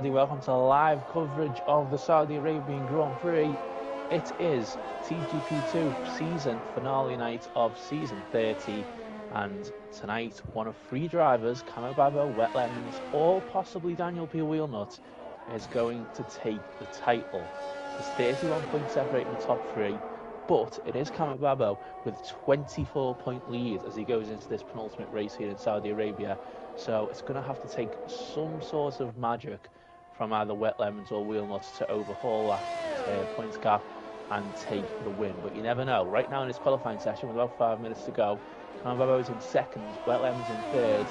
Welcome to live coverage of the Saudi Arabian Grand Prix. It is TGP2 season finale night of season 30, and tonight one of three drivers, Camo Babo, Wet Lemons, or possibly Daniel P. Wheelnut, is going to take the title. There's 31 points separating the top three, but it is Camo Babo with 24-point lead as he goes into this penultimate race here in Saudi Arabia. So it's going to have to take some sort of magic from either Wet Lemons or Wheelnuts to overhaul that points gap and take the win. But you never know. Right now in this qualifying session, with about 5 minutes to go, Camo is in second, Wet Lemons in third,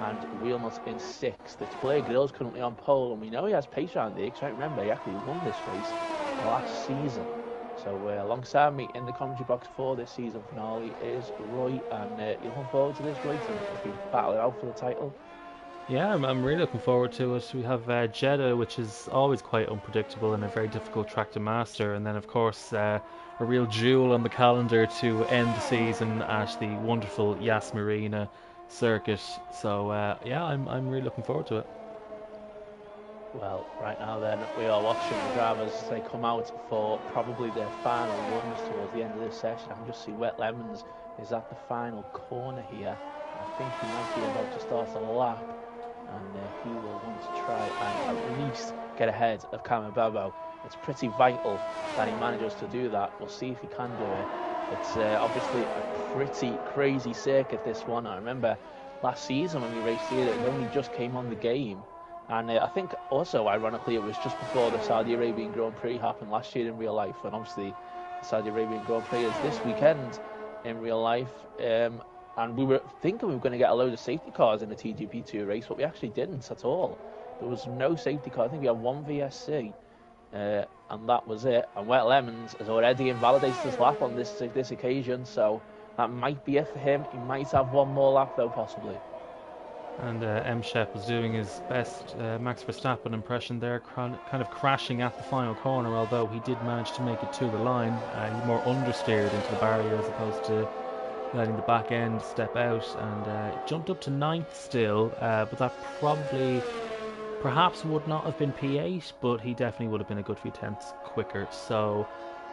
and Wheelnuts in sixth. It's Blair Grill's currently on pole, and we know he has pace around here, because remember, he actually won this race last season. So alongside me in the commentary box for this season finale is Roy, and you're looking forward to this, Roy, to be battling out for the title? Yeah, I'm really looking forward to it. We have Jeddah, which is always quite unpredictable and a very difficult track to master, and then of course a real jewel on the calendar to end the season at the wonderful Yas Marina circuit. So yeah, I'm really looking forward to it. Well, right now then, we are watching the drivers as they come out for probably their final runs towards the end of this session. I can just see Wet Lemons is at the final corner here. I think he might be about to start a lap, and he will want to try and at least get ahead of Camo Babo. It's pretty vital that he manages to do that. We'll see if he can do it. It's obviously a pretty crazy circuit, this one. I remember last season when we raced here, it only just came on the game. And I think also, ironically, it was just before the Saudi Arabian Grand Prix happened last year in real life. And obviously, the Saudi Arabian Grand Prix is this weekend in real life. And we were thinking we were going to get a load of safety cars in the TGP2 race, but we actually didn't at all. There was no safety car. I think we had one VSC, and that was it. And Wet Lemons has already invalidated his lap on this occasion, so that might be it for him. He might have one more lap, though, possibly. And M. Shep was doing his best Max Verstappen impression there, kind of crashing at the final corner, although he did manage to make it to the line. He more understeered into the barrier as opposed to letting the back end step out, and jumped up to ninth still, but that probably perhaps would not have been P8, but he definitely would have been a good few tenths quicker. So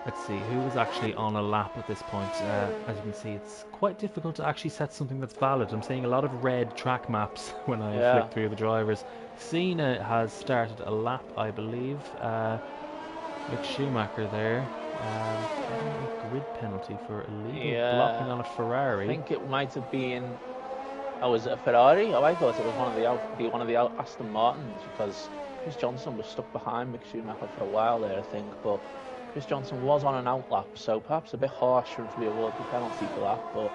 let's see who was actually on a lap at this point. As you can see, it's quite difficult to actually set something that's valid. I'm seeing a lot of red track maps when I flick through the drivers. Cena has started a lap, I believe. Mick Schumacher there. A grid penalty for illegal blocking on a Ferrari. I think it might have been. Oh, was it a Ferrari? Oh, I thought it was one of the Aston Martins, because Chris Johnson was stuck behind Mick Schumacher for a while there, I think. But Chris Johnson was on an outlap, so perhaps a bit harsh for him to be awarded the penalty for that. But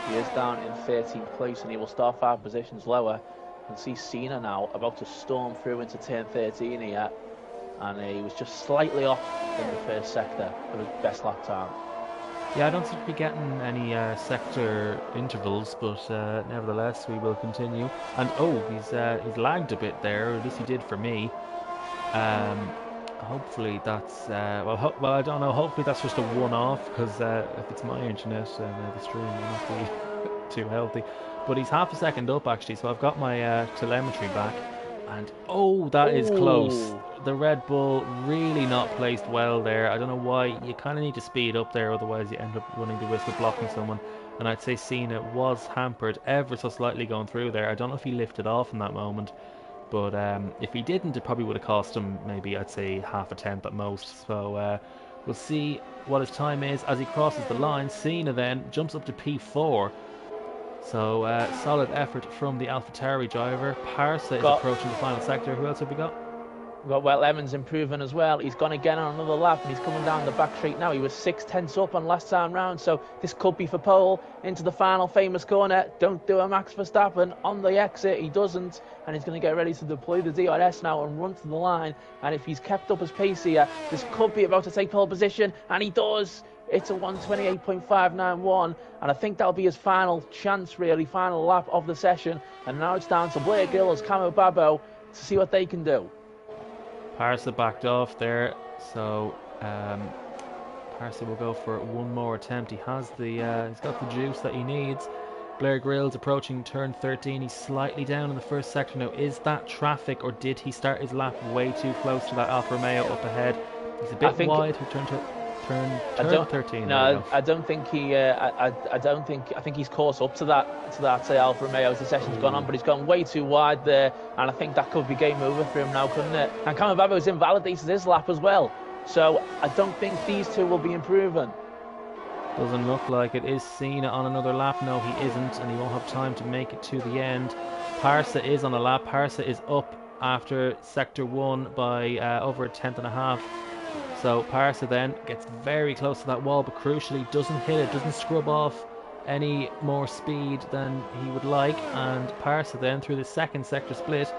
he is down in 13th place, and he will start 5 positions lower. And see Cena now about to storm through into turn 13 here, and he was just slightly off in the first sector of his best lap time. Yeah, I don't seem to be getting any sector intervals, but nevertheless, we will continue. And he's lagged a bit there, or at least he did for me. Hopefully that's well, I don't know. Hopefully that's just a one-off, because if it's my internet and the stream will not be too healthy. But he's half a second up actually, so I've got my telemetry back. And that is close. The Red Bull really not placed well there. I don't know why. You kind of need to speed up there, otherwise you end up running the risk of blocking someone. And I'd say Cena was hampered ever so slightly going through there. I don't know if he lifted off in that moment, but if he didn't, it probably would have cost him maybe, I'd say, half a tenth at most. So we'll see what his time is as he crosses the line. Cena then jumps up to P4. So solid effort from the AlphaTauri driver. Parsa is approaching the final sector. Who else have we got? We've got Wet Lemons improving as well. He's gone again on another lap, and he's coming down the back straight now. He was 6 tenths up on last time round, so this could be for pole into the final famous corner. Don't do a Max Verstappen on the exit. He doesn't, and he's going to get ready to deploy the DRS now and run to the line. And if he's kept up his pace here, this could be about to take pole position, and he does. It's a 128.591, and I think that'll be his final chance, really, final lap of the session. And now it's down to Blair Gills, Camo Babo, to see what they can do. Parsa backed off there, so Parsa will go for one more attempt. He has he's got the juice that he needs. Blair Grylls approaching turn 13. He's slightly down in the first sector now. Is that traffic, or did he start his lap way too close to that Alfa Romeo up ahead? He's a bit wide. He turned 13. No, I don't think he. I don't think. I think he's caught up to that Alfa Romeo as the session's gone on, but he's gone way too wide there, and I think that could be game over for him now, couldn't it? And Camababo's invalidated his lap as well, so I don't think these two will be improving. Doesn't look like it. Is Cena on another lap? No, he isn't, and he won't have time to make it to the end. Parsa is on a lap. Parsa is up after sector 1 by over a tenth and a half. So Parsa then gets very close to that wall, but crucially doesn't hit it, doesn't scrub off any more speed than he would like. And Parsa then, through the second sector split,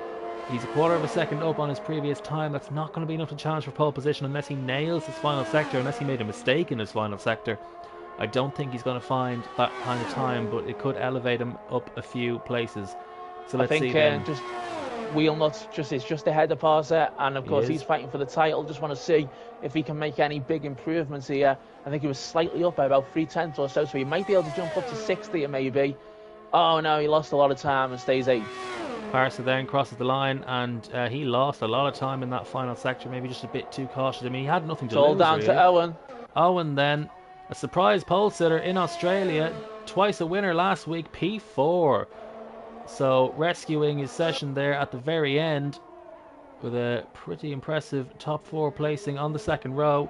he's a quarter of a second up on his previous time. That's not going to be enough to challenge for pole position unless he nails his final sector, unless he made a mistake in his final sector. I don't think he's going to find that kind of time, but it could elevate him up a few places. So let's see then. Just Wheelnut is just ahead of Parsa, and of course he's fighting for the title. Just want to see if he can make any big improvements here. I think he was slightly up by about 3/10 or so he might be able to jump up to 60 maybe. Oh no, he lost a lot of time and stays 8th. Parsa then crosses the line, and he lost a lot of time in that final sector, maybe just a bit too cautious. I mean, he had nothing to lose. It's all down really. to Owen. Owen then, a surprise pole sitter in Australia, twice a winner last week, P4. So rescuing his session there at the very end with a pretty impressive top 4 placing on the second row.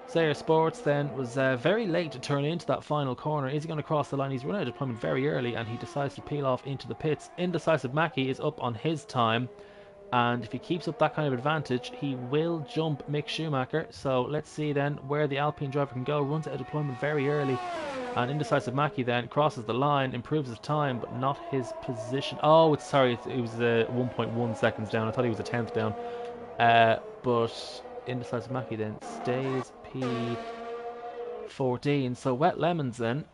Sayer Sports then was very late to turn into that final corner. Is he going to cross the line? He's run out of deployment very early, and he decides to peel off into the pits. Indecisive Mackie is up on his time, and if he keeps up that kind of advantage, he will jump Mick Schumacher. So let's see then where the Alpine driver can go. Runs out of deployment very early, and Indecisive Mackie then crosses the line, improves his time, but not his position. Oh, it was 1.1 seconds down. I thought he was a tenth down. But Indecisive Mackie then stays P14. So Wet Lemons then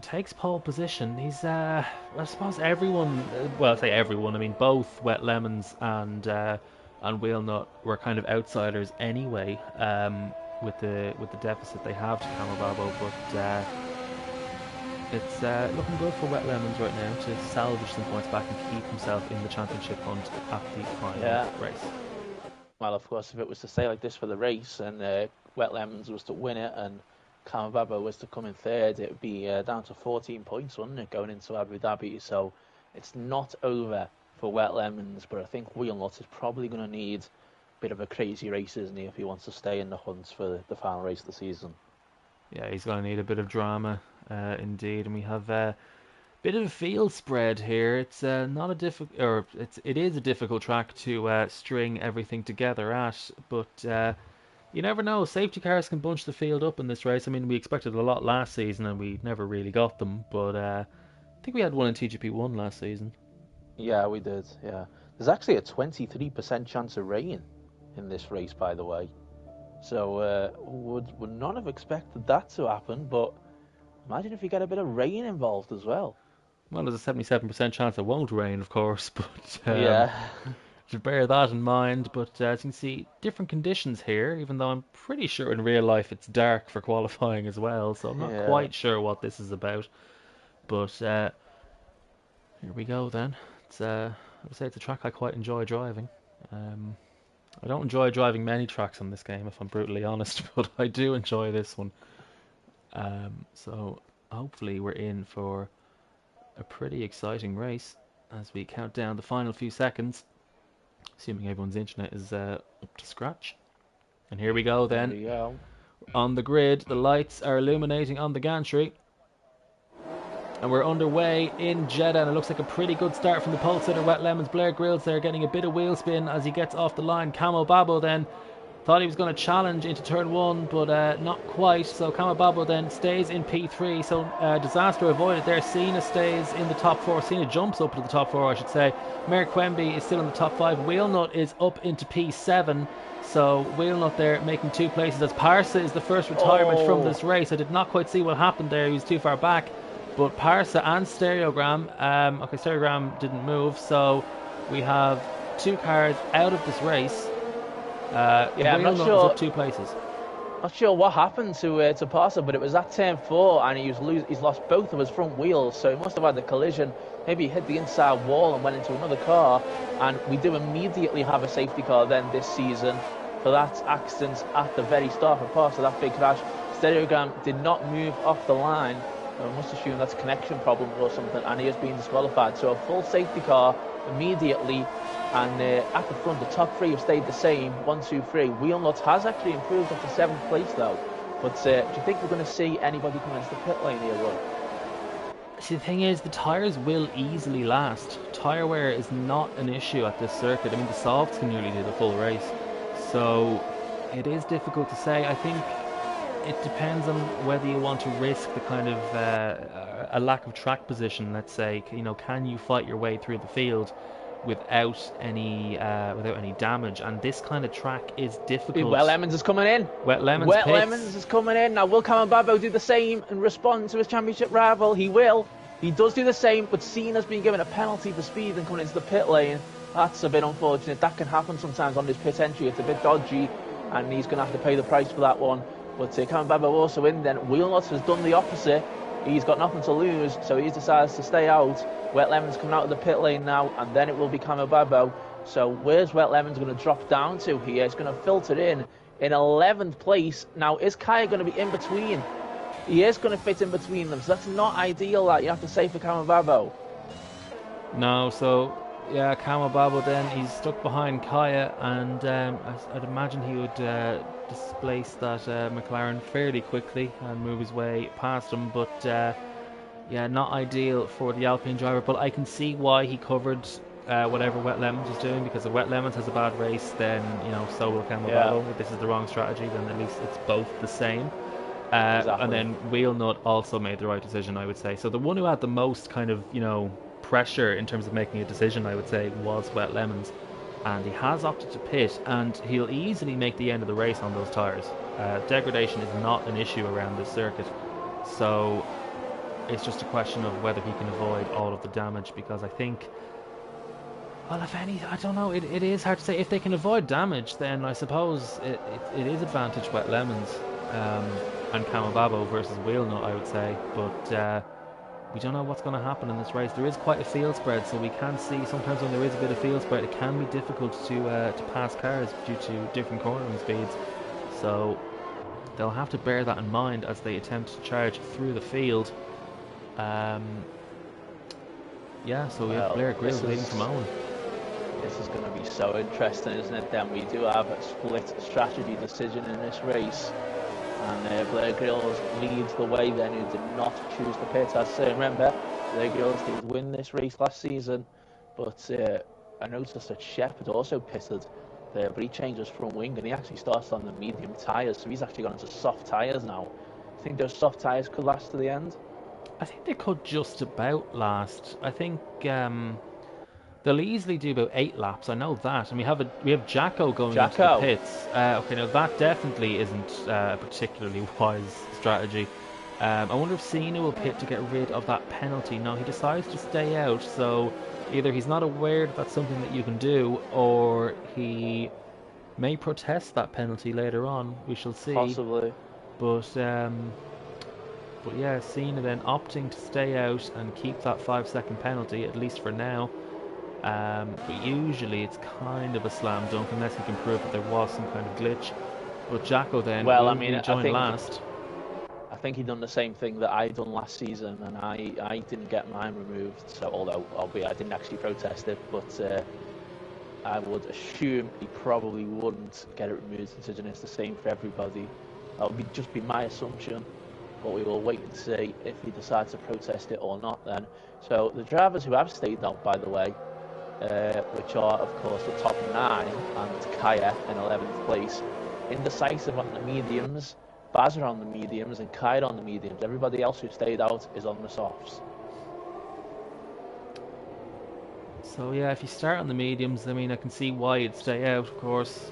takes pole position. He's, I suppose everyone, well, I say everyone, I mean both Wet Lemons and Wheelnut were kind of outsiders anyway, with the deficit they have to Camababo, but it's looking good for Wet Lemons right now to salvage some points back and keep himself in the championship hunt at the final race. Well, of course, if it was to stay like this for the race and Wet Lemons was to win it and Camababo was to come in third, it would be down to 14 points, wouldn't it, going into Abu Dhabi? So it's not over for Wet Lemons, but I think Wheelnut is probably going to need a bit of a crazy race, isn't he, if he wants to stay in the hunt for the final race of the season. Yeah, he's going to need a bit of drama, indeed, and we have a bit of a field spread here. It's not a difficult, or it is a difficult track to string everything together at, but you never know. Safety cars can bunch the field up in this race. I mean, we expected a lot last season, and we never really got them, but I think we had one in TGP1 last season. Yeah, we did, yeah. There's actually a 23% chance of rain in this race, by the way. So would not have expected that to happen, but imagine if you get a bit of rain involved as well. Well, there's a 77% chance it won't rain, of course, but yeah, to bear that in mind. But as you can see, different conditions here, even though I'm pretty sure in real life it's dark for qualifying as well, so I'm not quite sure what this is about. But here we go then. It's I would say it's a track I quite enjoy driving. I don't enjoy driving many tracks on this game, if I'm brutally honest, but I do enjoy this one. So hopefully we're in for a pretty exciting race as we count down the final few seconds, assuming everyone's internet is up to scratch. And here we go then. There we go. On the grid, the lights are illuminating on the gantry, and we're underway in Jeddah, and it looks like a pretty good start from the pole sitter Wet Lemons. Blair Grylls there getting a bit of wheel spin as he gets off the line. Camo Babo then thought he was going to challenge into turn 1, but not quite. So Camo Babo then stays in P3, so disaster avoided there. Cena stays in the top 4. Cena jumps up to the top 4, I should say. Mer Quemby is still in the top 5. Wheelnut is up into P7. So Wheelnut there making 2 places as Parsa is the first retirement from this race. I did not quite see what happened there. He was too far back. But Parsa and Stereogram, okay, Stereogram didn't move, so we have 2 cars out of this race. I'm not sure. Is up 2 places. Not sure what happened to Parser, but it was at turn 4, and he's lost both of his front wheels, so he must have had the collision. Maybe he hit the inside wall and went into another car, and we do immediately have a safety car then this season for that accident at the very start of Parser, that big crash. Stereogram did not move off the line. I must assume that's a connection problem or something, and he has been disqualified. So a full safety car immediately, and at the front, the top 3 have stayed the same, 1, 2, 3. Wheel nuts has actually improved up to 7th place though. But do you think we're going to see anybody come into the pit lane here, Roy? See, the thing is, the tyres will easily last. Tyre wear is not an issue at this circuit. I mean, the softs can nearly do the full race. So it is difficult to say. I think it depends on whether you want to risk the kind of a lack of track position, let's say. You know, can you fight your way through the field without any damage? And this kind of track is difficult. Wet Lemons is coming in. Wet Lemons is coming in. Now, will Cameron Babbo do the same and respond to his championship rival? He will. He does do the same, but Cena's been given a penalty for speed and coming into the pit lane. That's a bit unfortunate. That can happen sometimes on this pit entry. It's a bit dodgy, and he's going to have to pay the price for that one. But Cameron Babbo also in then. Wheelnuts has done the opposite. He's got nothing to lose, so he decides to stay out. Wet Lemons coming out of the pit lane now, and then it will be Cameron Babbo. So where's Wet Lemons going to drop down to here? It's going to filter in 11th place. Now, is Kaya going to be in between? He is going to fit in between them, so that's not ideal, that you have to say for Cameron Babbo. No, so yeah, Cameron Babbo then, he's stuck behind Kaya, and I'd imagine he would displace that McLaren fairly quickly and move his way past him, but yeah, not ideal for the Alpine driver. But I can see why he covered whatever Wet Lemons was doing, because if Wet Lemons has a bad race, then so will Cameron Babbo. If this is the wrong strategy, then at least it's both the same. Exactly. And then Wheelnut also made the right decision, I would say. So the one who had the most kind of pressure in terms of making a decision, I would say, was Wet Lemons, and he has opted to pit, and he'll easily make the end of the race on those tyres. Degradation is not an issue around this circuit, so it's just a question of whether he can avoid all of the damage, because I think, well, if any, I don't know, it is hard to say. If they can avoid damage, then I suppose it is advantage Wet Lemons and Cameron Babbo versus Wheelnut, I would say, but we don't know what's going to happen in this race. There is quite a field spread, so we can see sometimes when there is a bit of field spread, it can be difficult to pass cars due to different cornering speeds. So they'll have to bear that in mind as they attempt to charge through the field. Yeah, so we have Blair Grills leading from Owen. This is going to be so interesting, isn't it? Then we do have a split strategy decision in this race. And Blair Grills leads the way then, who did not choose to pit. As remember, Blair Grills did win this race last season, but I noticed that Shepard also pitted there, but he changed his front wing and he actually starts on the medium tyres, so he's actually gone into soft tyres now. I think those soft tyres could last to the end? I think they could just about last. I think they'll easily do about 8 laps. I know that, and we have Jacko going into the pits. Okay, now that definitely isn't a particularly wise strategy. I wonder if Cena will pit to get rid of that penalty. No, he decides to stay out. So either he's not aware that that's something that you can do, or he may protest that penalty later on. We shall see. Possibly. But yeah, Cena then opting to stay out and keep that 5-second penalty, at least for now. But usually it's kind of a slam dunk unless he can prove that there was some kind of glitch. But Jacko then joined last. I think he done the same thing that I done last season, and I didn't get mine removed. So although albeit I didn't actually protest it, but I would assume he probably wouldn't get it removed, considering it's the same for everybody. That would just be my assumption. But we will wait and see if he decides to protest it or not then. So the drivers who have stayed out, by the way, which are of course the top 9 and Kaya in 11th place. Indecisive on the mediums, Baz are on the mediums and Kaya on the mediums. Everybody else who stayed out is on the softs. So yeah, if you start on the mediums, I mean, I can see why you'd stay out, of course.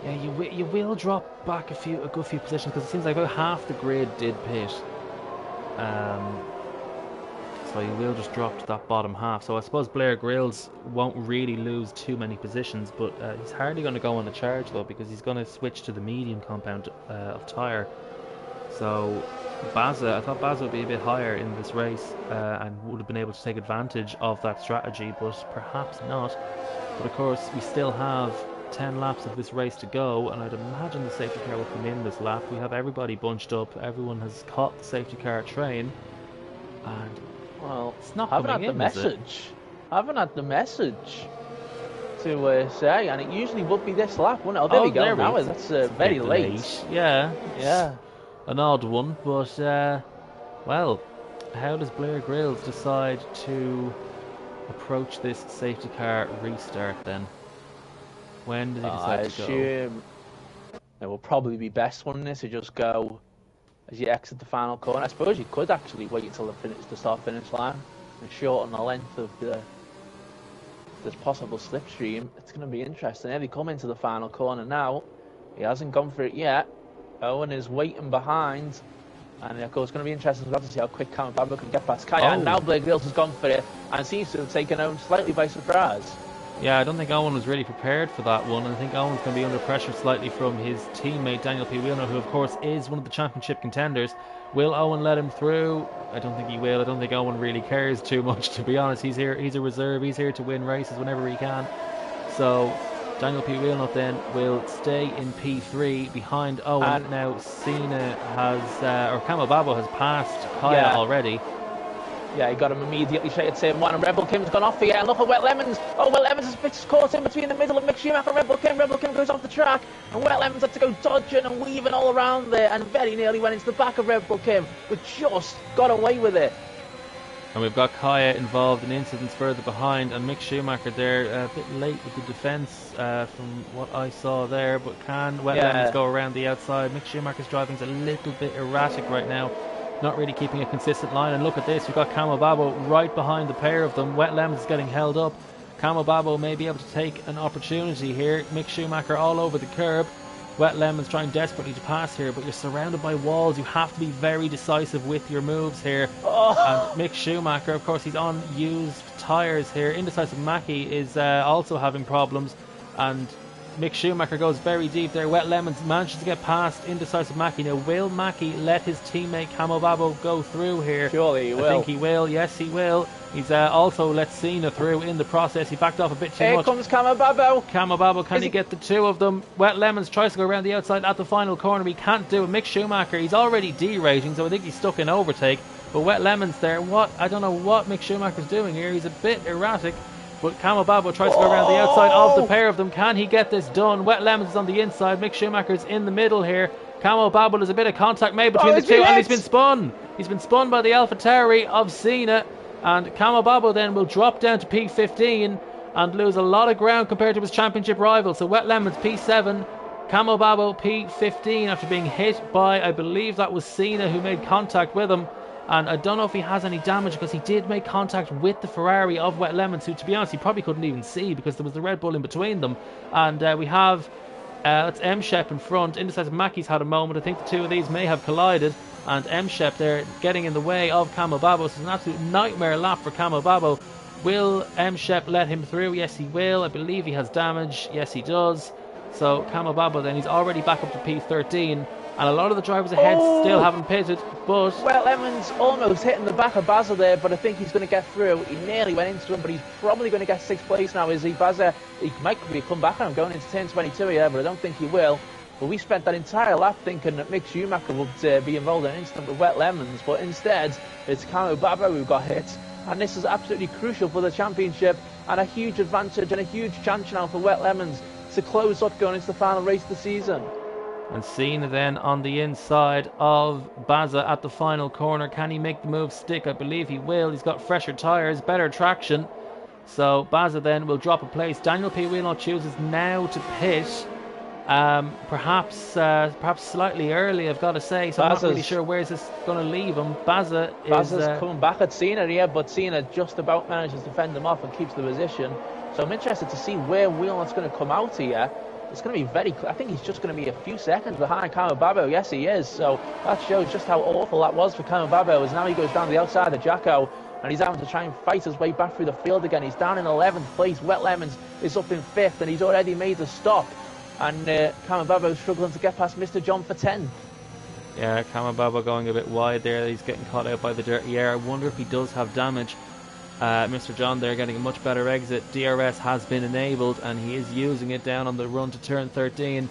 Yeah, you will drop back a good few positions, because it seems like about half the grid did pit. so he will just drop to that bottom half. So I suppose Blair Grills won't really lose too many positions, but he's hardly going to go on the charge though, because he's going to switch to the medium compound of tyre. So Baza, I thought Baza would be a bit higher in this race and would have been able to take advantage of that strategy, but perhaps not. But of course, we still have 10 laps of this race to go, and I'd imagine the safety car will come in this lap. We have everybody bunched up, everyone has caught the safety car train, and well, it's not I haven't coming had in, the is it? message. I haven't had the message to say, and it usually would be this lap, wouldn't it? Oh, there we go. There Now is. that's very late. Yeah. An odd one, but well, how does Blair Grills decide to approach this safety car restart then? When did he decide to go? I assume it will probably be best, wouldn't it, to just go as you exit the final corner. I suppose you could actually wait until the start-finish line and shorten the length of this possible slipstream. It's going to be interesting. Here they come into the final corner now. He hasn't gone for it yet. Owen is waiting behind. And of course, it's going to be interesting to see how quick Cameron Babbo can get past Kaya. And now Blair Grills has gone for it and seems to have taken Owen slightly by surprise. Yeah, I don't think Owen was really prepared for that one. I think Owen's going to be under pressure slightly from his teammate Daniel P. Wheelner, who of course is one of the championship contenders. Will Owen let him through? I don't think he will. I don't think Owen really cares too much, to be honest. He's here. He's a reserve. He's here to win races whenever he can. So Daniel P. Wheelnut then will stay in P3 behind Owen. And now Cena has, or Camel Babbo has passed Kaya already. Yeah, he got him immediately straight at same one, and Rebel Kim's gone off here. And look at Wet Lemons. Oh, Wet Lemons is caught in between the middle of Mick Schumacher and Rebel Kim. Rebel Kim goes off the track, and Wet Lemons had to go dodging and weaving all around there, and very nearly went into the back of Rebel Kim, but just got away with it. And we've got Kaya involved in incidents further behind, and Mick Schumacher there a bit late with the defence from what I saw there, but can Wet Lemons go around the outside? Mick Schumacher's driving's a little bit erratic right now, not really keeping a consistent line. And look at this, we've got Camel Babbo right behind the pair of them. Wet Lemons is getting held up. Camel Babbo may be able to take an opportunity here. Mick Schumacher all over the curb. Wet Lemons trying desperately to pass here, but you're surrounded by walls. You have to be very decisive with your moves here. And Mick Schumacher, of course, he's on used tyres here. Indecisive Mackie is also having problems, and Mick Schumacher goes very deep there. Wet Lemons manages to get past Indecisive Mackie. Now, will Mackie let his teammate Camel Babbo go through here? Surely he will. I think he will. Yes, he will. He's also let Cena through in the process. He backed off a bit too much. Here comes Camel Babbo. Camel Babbo, can he get the two of them? Wet Lemons tries to go around the outside at the final corner. He can't do it. Mick Schumacher, he's already derating, so I think he's stuck in overtake. But Wet Lemons there, I don't know what Mick Schumacher's doing here. He's a bit erratic. But Camel Babbo tries to go around the outside of the pair of them. Can he get this done? Wet Lemons is on the inside. Mick Schumacher's in the middle here. Camel Babbo, there's a bit of contact made between the two, and he's been spun. He's been spun by the AlphaTauri of Cena. And Camel Babbo then will drop down to P15 and lose a lot of ground compared to his championship rival. So Wet Lemons P7, Camel Babbo P15 after being hit by, I believe that was Cena who made contact with him. And I don't know if he has any damage, because he did make contact with the Ferrari of Wet Lemons, who, to be honest, he probably couldn't even see because there was the Red Bull in between them. And we have, that's M-Shep in front. Indecisive Mackie's had a moment. I think the two of these may have collided. And M-Shep there getting in the way of Camel Babbo. So it's an absolute nightmare lap for Camel Babbo. Will M-Shep let him through? Yes, he will. I believe he has damage. Yes, he does. So Camel Babbo then, he's already back up to P13. And a lot of the drivers ahead still haven't pitted, but... Well, Lemons almost hitting the back of Baza there, but I think he's going to get through. He nearly went into him, but he's probably going to get 6th place now, is he? Baza, he might come back on him going into turn 22 here, but I don't think he will. But we spent that entire lap thinking that Mick Schumacher would be involved in an incident with Wet Lemons, but instead, it's Camel Babbo who got hit. And this is absolutely crucial for the championship, and a huge advantage and a huge chance now for Wet Lemons to close up going into the final race of the season. And Cena then on the inside of Baza at the final corner. Can he make the move stick? I believe he will. He's got fresher tyres, better traction. So Baza then will drop a place. Daniel P. Wheelnut chooses now to pit. Perhaps slightly early, I've got to say. So I'm not really sure where's this going to leave him. Baza's coming back at Cena here, but Cena just about manages to fend him off and keeps the position. So I'm interested to see where Wheelnut's going to come out here. It's going to be I think he's just going to be a few seconds behind Camel Babbo. Yes, he is. So that shows just how awful that was for Camel Babbo, as now he goes down the outside of Jacko. and he's having to try and fight his way back through the field again. He's down in 11th place. Wet Lemons is up in 5th, and he's already made the stop. And Kamababo struggling to get past Mr. John for 10th. Yeah, Kamababo going a bit wide there. He's getting caught out by the dirty air. I wonder if he does have damage. Mr. John there getting a much better exit. DRS has been enabled, and he is using it down on the run to turn 13.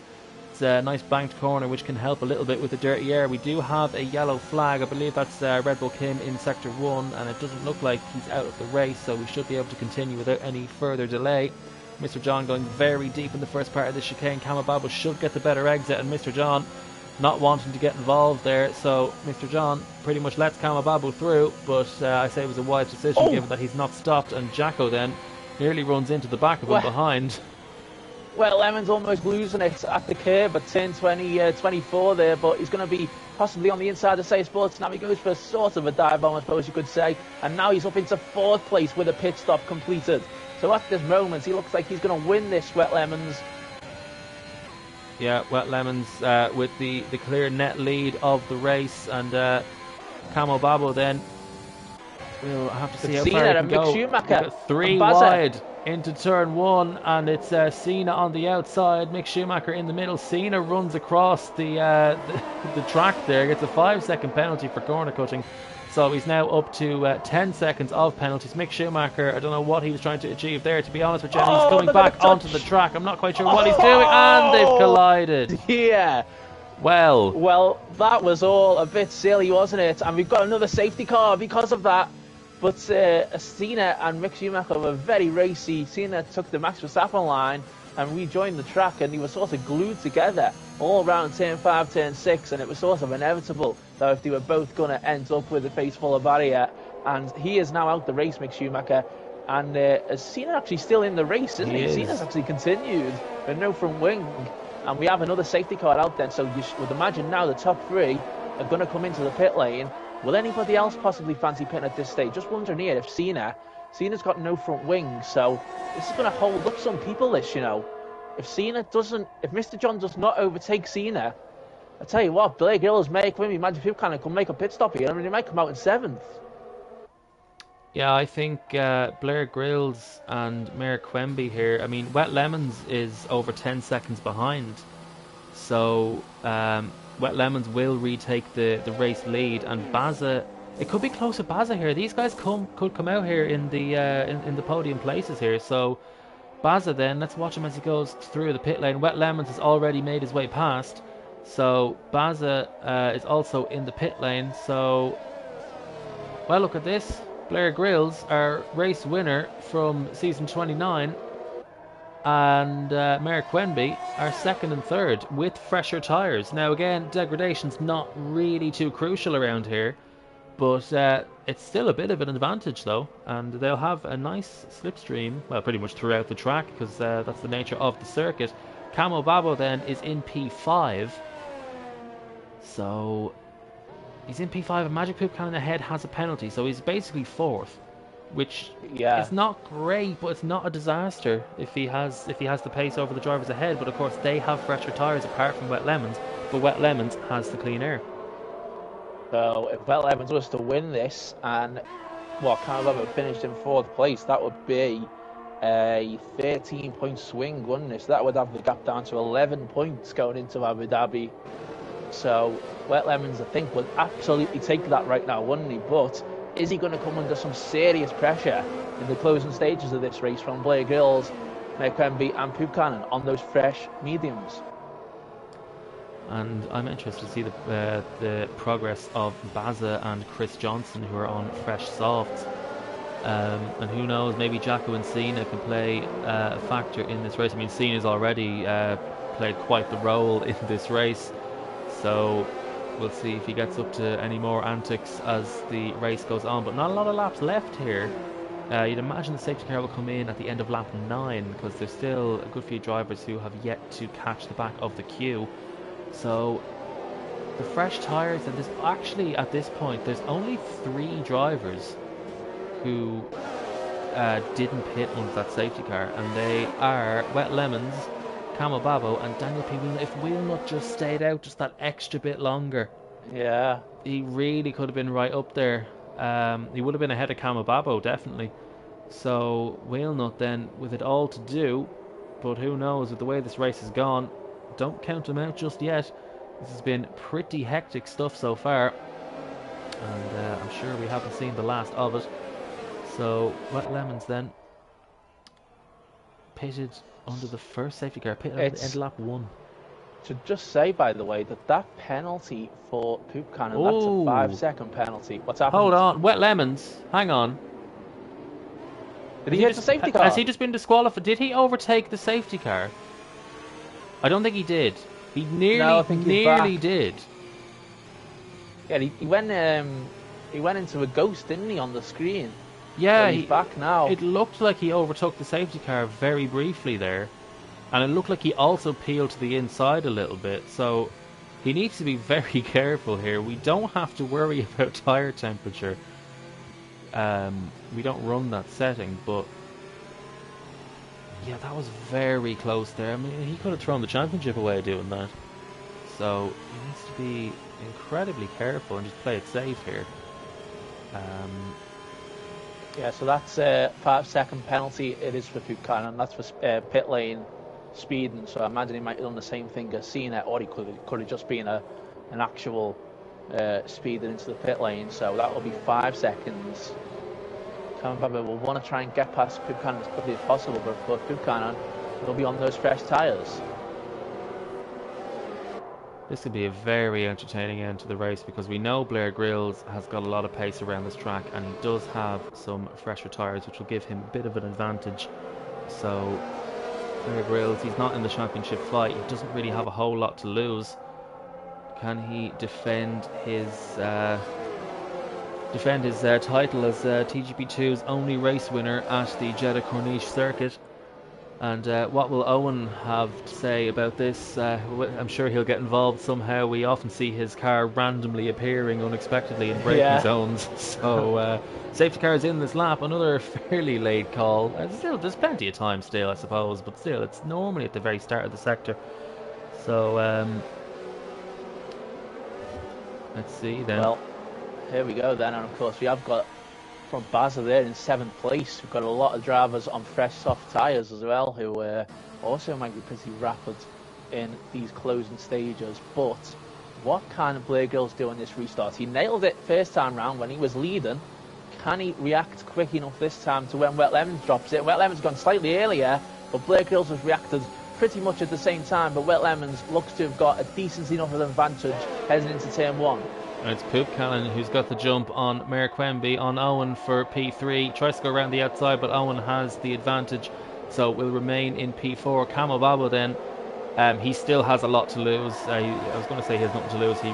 It's a nice banked corner which can help a little bit with the dirty air. We do have a yellow flag. I believe that's Red Bull Kim in sector 1, and it doesn't look like he's out of the race, so we should be able to continue without any further delay. Mr. John going very deep in the first part of the chicane. Kamababo should get the better exit, and Mr. John not wanting to get involved there, so Mr. John pretty much lets Kamababo through, but I say it was a wise decision given that he's not stopped, and Jacko then nearly runs into the back of him behind. Well, Lemon's almost losing it at the curb at turn 24 there, but he's going to be possibly on the inside of Say Sports. Now he goes for sort of a dive bomb, I suppose you could say, and now he's up into 4th place with a pit stop completed. So at this moment, he looks like he's going to win this, Wet Lemons. Yeah, Wet Lemons with the clear net lead of the race, and Kamababo then we'll have to see how far he can go. Schumacher 3 wide into turn 1, and it's Cena on the outside, Mick Schumacher in the middle. Cena runs across the track there, gets a 5-second penalty for corner cutting. So he's now up to 10 seconds of penalties. Mick Schumacher, I don't know what he was trying to achieve there, to be honest with you. He's coming back onto the track. I'm not quite sure what he's doing. And they've collided. Yeah. Well, that was all a bit silly, wasn't it? And we've got another safety car because of that. But Cena and Mick Schumacher were very racy. Cena took the Max Verstappen line and rejoined the track, and they were sort of glued together all around turn 5, turn 6, and it was sort of inevitable that if they were both going to end up with a face full of barrier. And he is now out the race, Mick Schumacher, and Cena actually still in the race, isn't he? Cena's actually continued with no front wing, and we have another safety car out there, so you would imagine now the top 3 are going to come into the pit lane. Will anybody else possibly fancy pitting at this stage? Just wondering here if Cena's got no front wing, so this is going to hold up some people, this, you know. If Mr. John does not overtake Cena, I tell you what, Blair Grills may come in. Imagine people kind of come make a pit stop here. I mean, he might come out in 7th. Yeah, I think Blair Grills and Mayor Quemby here. I mean, Wet Lemons is over 10 seconds behind, so Wet Lemons will retake the race lead, and Baza. It could be close to Baza here. These guys could come out here in the in the podium places here. So Baza then, let's watch him as he goes through the pit lane. Wet Lemons has already made his way past. So Baza is also in the pit lane. So, well, look at this. Blair Grills, our race winner from season 29, and Mayor Quenby are 2nd and 3rd with fresher tyres. Now again, degradation's not really too crucial around here, but it's still a bit of an advantage though, and they'll have a nice slipstream, well, pretty much throughout the track, because that's the nature of the circuit. Kamababo then is in P5, so he's in P5, and Magic Poop Cannon ahead has a penalty, so he's basically 4th, which is not great, but it's not a disaster if he has the pace over the drivers ahead. But of course they have fresher tyres apart from Wet Lemons, but Wet Lemons has the clean air. So if Wet Lemons was to win this and Kamababo finished in 4th place, that would be a 13-point swing, wouldn't it? So that would have the gap down to 11 points going into Abu Dhabi. So Wet Lemons, I think, would absolutely take that right now, wouldn't he? But is he going to come under some serious pressure in the closing stages of this race from Blair Grills, Mekwembe and Poop Cannon on those fresh mediums? And I'm interested to see the progress of Baza and Chris Johnson, who are on fresh softs. And who knows, maybe Jacko and Cena can play a factor in this race. I mean, Cena's already played quite the role in this race, so we'll see if he gets up to any more antics as the race goes on. But not a lot of laps left here. You'd imagine the safety car will come in at the end of lap 9, because there's still a good few drivers who have yet to catch the back of the queue. So the fresh tyres, and there's actually at this point there's only 3 drivers who didn't pit under that safety car, and they are Wet Lemons, Kamababo and Daniel P. Wheelnut. If Wheelnut just stayed out just that extra bit longer, yeah, he really could have been right up there. He would have been ahead of Kamababo, definitely. So Wheelnut then with it all to do, but who knows with the way this race has gone. Don't count him out just yet. This has been pretty hectic stuff so far, and I'm sure we haven't seen the last of it. So Wet Lemons then pitted under the first safety car, pitted at the end of lap 1. Should just say, by the way, that penalty for Poop Cannon, that's a 5-second penalty. What's happened? Hold on, Wet Lemons, hang on. Did he hit the safety car? Has he just been disqualified? Did he overtake the safety car? I don't think he did. He nearly did. Yeah, he went into a ghost, didn't he, on the screen? Yeah, he's back now. It looked like he overtook the safety car very briefly there. And it looked like he also peeled to the inside a little bit. So he needs to be very careful here. We don't have to worry about tyre temperature. We don't run that setting, but yeah, that was very close there. I mean, he could have thrown the championship away doing that. So he needs to be incredibly careful and just play it safe here. Yeah, so that's a 5-second penalty. It is for Poop Cannon. That's for pit lane speeding. So I imagine he might have done the same thing as Cena, or he could have just been an actual speeding into the pit lane. So that will be 5 seconds. Kamababo will want to try and get past Poop Cannon as quickly as possible, but of course Poop Cannon will be on those fresh tyres. This could be a very entertaining end to the race because we know Blair Grills has got a lot of pace around this track, and he does have some fresher tyres which will give him a bit of an advantage. So Blair Grills, he's not in the championship fight, he doesn't really have a whole lot to lose. Can he defend his title as TGP2's only race winner at the Jeddah Corniche circuit? And what will Owen have to say about this? I'm sure he'll get involved somehow. We often see his car randomly appearing unexpectedly in braking zones. So safety car is in this lap. Another fairly late call. There's plenty of time still, I suppose, but still, it's normally at the very start of the sector. So let's see then. Well, here we go then, and of course we have got from Baza there in 7th place. We've got a lot of drivers on fresh soft tyres as well, who also might be pretty rapid in these closing stages. But what can Blair Grills do on this restart? He nailed it first time round when he was leading. Can he react quick enough this time to when Wet Lemons drops it? Wet Lemons gone slightly earlier, but Blair Grills has reacted pretty much at the same time. But Wet Lemons looks to have got a decent enough of an advantage heading into turn 1. And it's Poop Cannon who's got the jump on Mayor Quemby on Owen for P3. Tries to go around the outside, but Owen has the advantage, so will remain in P4. Kamababo then, he still has a lot to lose. I was going to say he has nothing to lose. He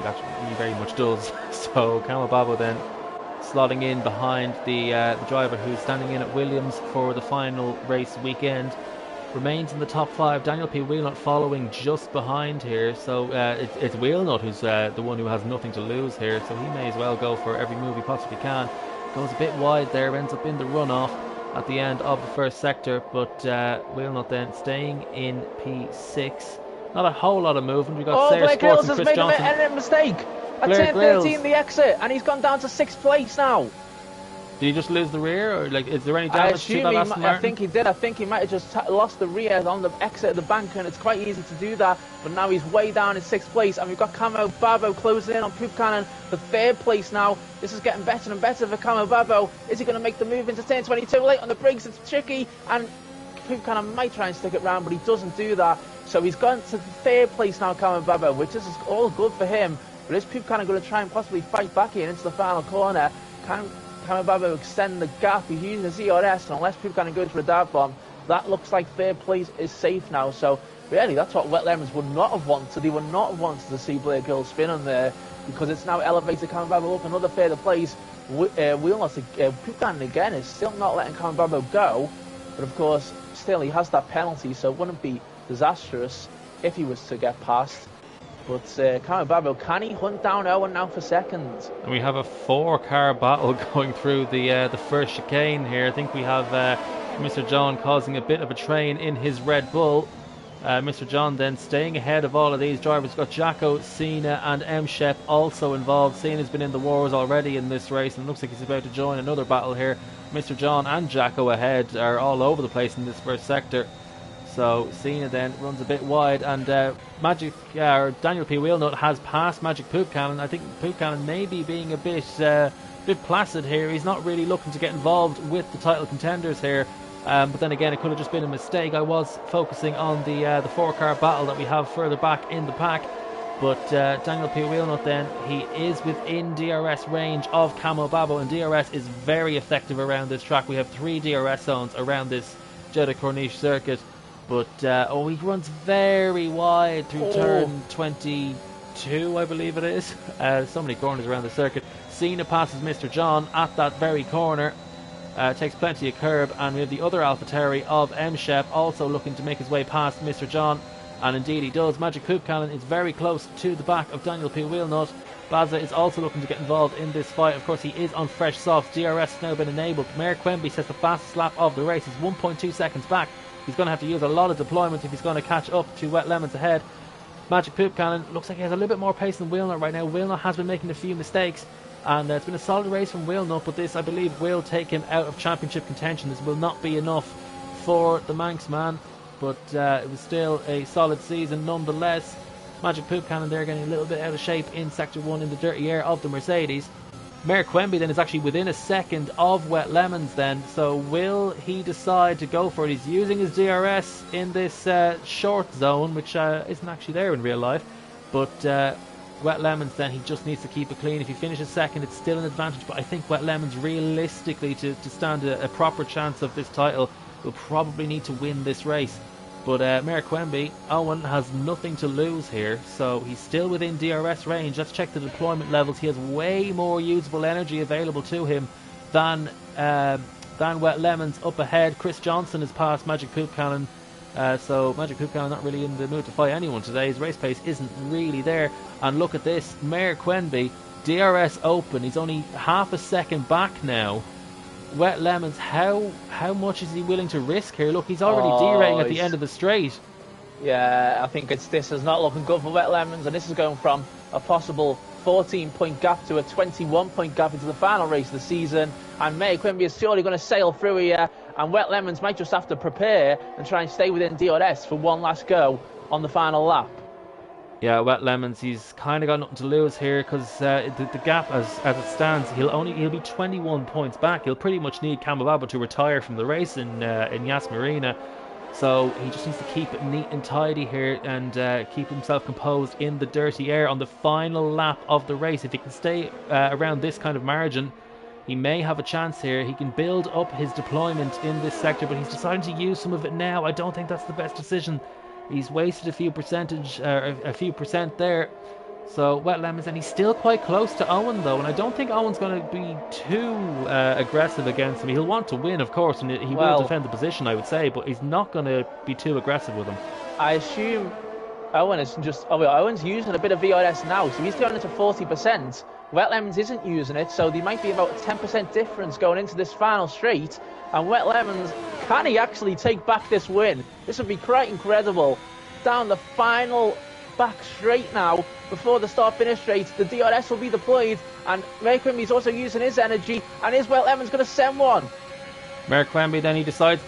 very much does. So Kamababo then slotting in behind the driver who's standing in at Williams for the final race weekend. Remains in the top 5. Daniel P. Wheelnut following just behind here. So it's Wheelnut who's the one who has nothing to lose here. So he may as well go for every move he possibly can. Goes a bit wide there, ends up in the runoff at the end of the first sector. But Wheelnut then staying in P6. Not a whole lot of movement. We've got Sayre Sports and Chris Johnson. Blair Grills has made a mistake. At turn 13, the exit, and he's gone down to 6th place now. Did he just lose the rear, or is there any damage to that Aston Martin? I think he did. I think he might have just lost the rear on the exit of the bank, and it's quite easy to do that. But now he's way down in 6th place, and we've got Kamababo closing in on Poop Cannon for 3rd place now. This is getting better and better for Kamababo. Is he going to make the move into turn 22? Late on the brakes, it's tricky, and Poop Cannon might try and stick it round, but he doesn't do that. So he's gone to 3rd place now, Kamababo, which is all good for him. But is Poop Cannon going to try and possibly fight back here into the final corner? Can Kamababo extend the gap? He's using the ZRS, and unless Poop Cannon goes for a dive bomb, that looks like 3rd place is safe now. So really, that's what Wet Lemons would not have wanted. He would not have wanted to see Blair Grills spin on there, because it's now elevated Kamababo up another 3rd place. Poop Cannon again is still not letting Kamababo go, but of course still he has that penalty, so it wouldn't be disastrous if he was to get past. But Kamababo, can he hunt down Owen now for 2nd? And we have a 4-car battle going through the first chicane here. I think we have Mr. John causing a bit of a train in his Red Bull. Mr. John then staying ahead of all of these drivers. Got Jacko, Cena and M-Shep also involved. Cena's been in the wars already in this race and looks like he's about to join another battle here. Mr. John and Jacko ahead are all over the place in this first sector. So Cena then runs a bit wide, and Daniel P. Wheelnut has passed Magic Poop Cannon. I think Poop Cannon may be being a bit placid here. He's not really looking to get involved with the title contenders here. But then again, it could have just been a mistake. I was focusing on the 4-car battle that we have further back in the pack. But Daniel P. Wheelnut then, he is within DRS range of Camo Babo, and DRS is very effective around this track. We have 3 DRS zones around this Jeddah Corniche circuit. But he runs very wide through turn 22, I believe it is. So many corners around the circuit. Cena passes Mr. John at that very corner. Takes plenty of curb, and we have the other AlphaTauri of M-Shep also looking to make his way past Mr. John, and indeed he does. Magic Poop Cannon is very close to the back of Daniel P. Wheelnut. Baza is also looking to get involved in this fight. Of course, he is on fresh softs. DRS has now been enabled. Mayor Quemby says the fastest lap of the race is 1.2 seconds back. He's going to have to use a lot of deployment if he's going to catch up to Wet Lemons ahead. Magic Poop Cannon looks like he has a little bit more pace than Wheelnut right now. Wheelnut has been making a few mistakes, and it's been a solid race from Wheelnut, but this, I believe, will take him out of championship contention. This will not be enough for the Manx man, but it was still a solid season nonetheless. Magic Poop Cannon there getting a little bit out of shape in Sector 1 in the dirty air of the Mercedes. Mayor Quemby then is actually within a second of Wet Lemons then, so will he decide to go for it? He's using his DRS in this short zone, which isn't actually there in real life, but Wet Lemons then, he just needs to keep it clean. If he finishes second, it's still an advantage, but I think Wet Lemons realistically to stand a proper chance of this title will probably need to win this race. But Mayor Quemby, Owen has nothing to lose here, so he's still within DRS range. Let's check the deployment levels. He has way more usable energy available to him than Wet Lemons. Up ahead, Chris Johnson has passed Magic Poop Cannon. So Magic Poop Cannon not really in the mood to fight anyone today. His race pace isn't really there. And look at this, Mayor Quemby, DRS open. He's only half a second back now. Wet Lemons, how much is he willing to risk here? Look, he's already derating at the end of the straight. Yeah, I think this is not looking good for Wet Lemons, and this is going from a possible 14-point gap to a 21-point gap into the final race of the season. And Mayor Quimby is surely going to sail through here, and Wet Lemons might just have to prepare and try and stay within DRS for one last go on the final lap. Yeah, Wet Lemons, he's kind of got nothing to lose here, because the gap as it stands, he'll be 21 points back. He'll pretty much need Camababa to retire from the race in Yas Marina. So he just needs to keep it neat and tidy here and keep himself composed in the dirty air on the final lap of the race. If he can stay around this kind of margin, he may have a chance here. He can build up his deployment in this sector, but he's deciding to use some of it now. I don't think that's the best decision. He's wasted a few percent there. So Wet Lemons, and he's still quite close to Owen though, and I don't think Owen's going to be too aggressive against him. He'll want to win, of course, and he will defend the position, I would say, but he's not going to be too aggressive with him. I assume Owen is Owen's using a bit of VRS now, so he's going into 40%. Wet Lemons isn't using it, so there might be about a 10% difference going into this final straight. And Wet Lemons, can he actually take back this win? This would be quite incredible. Down the final back straight now, before the start-finish straight, the DRS will be deployed, and Mayor Quimby's also using his energy, and is Wet Lemons going to send one? Mayor Quemby then he defends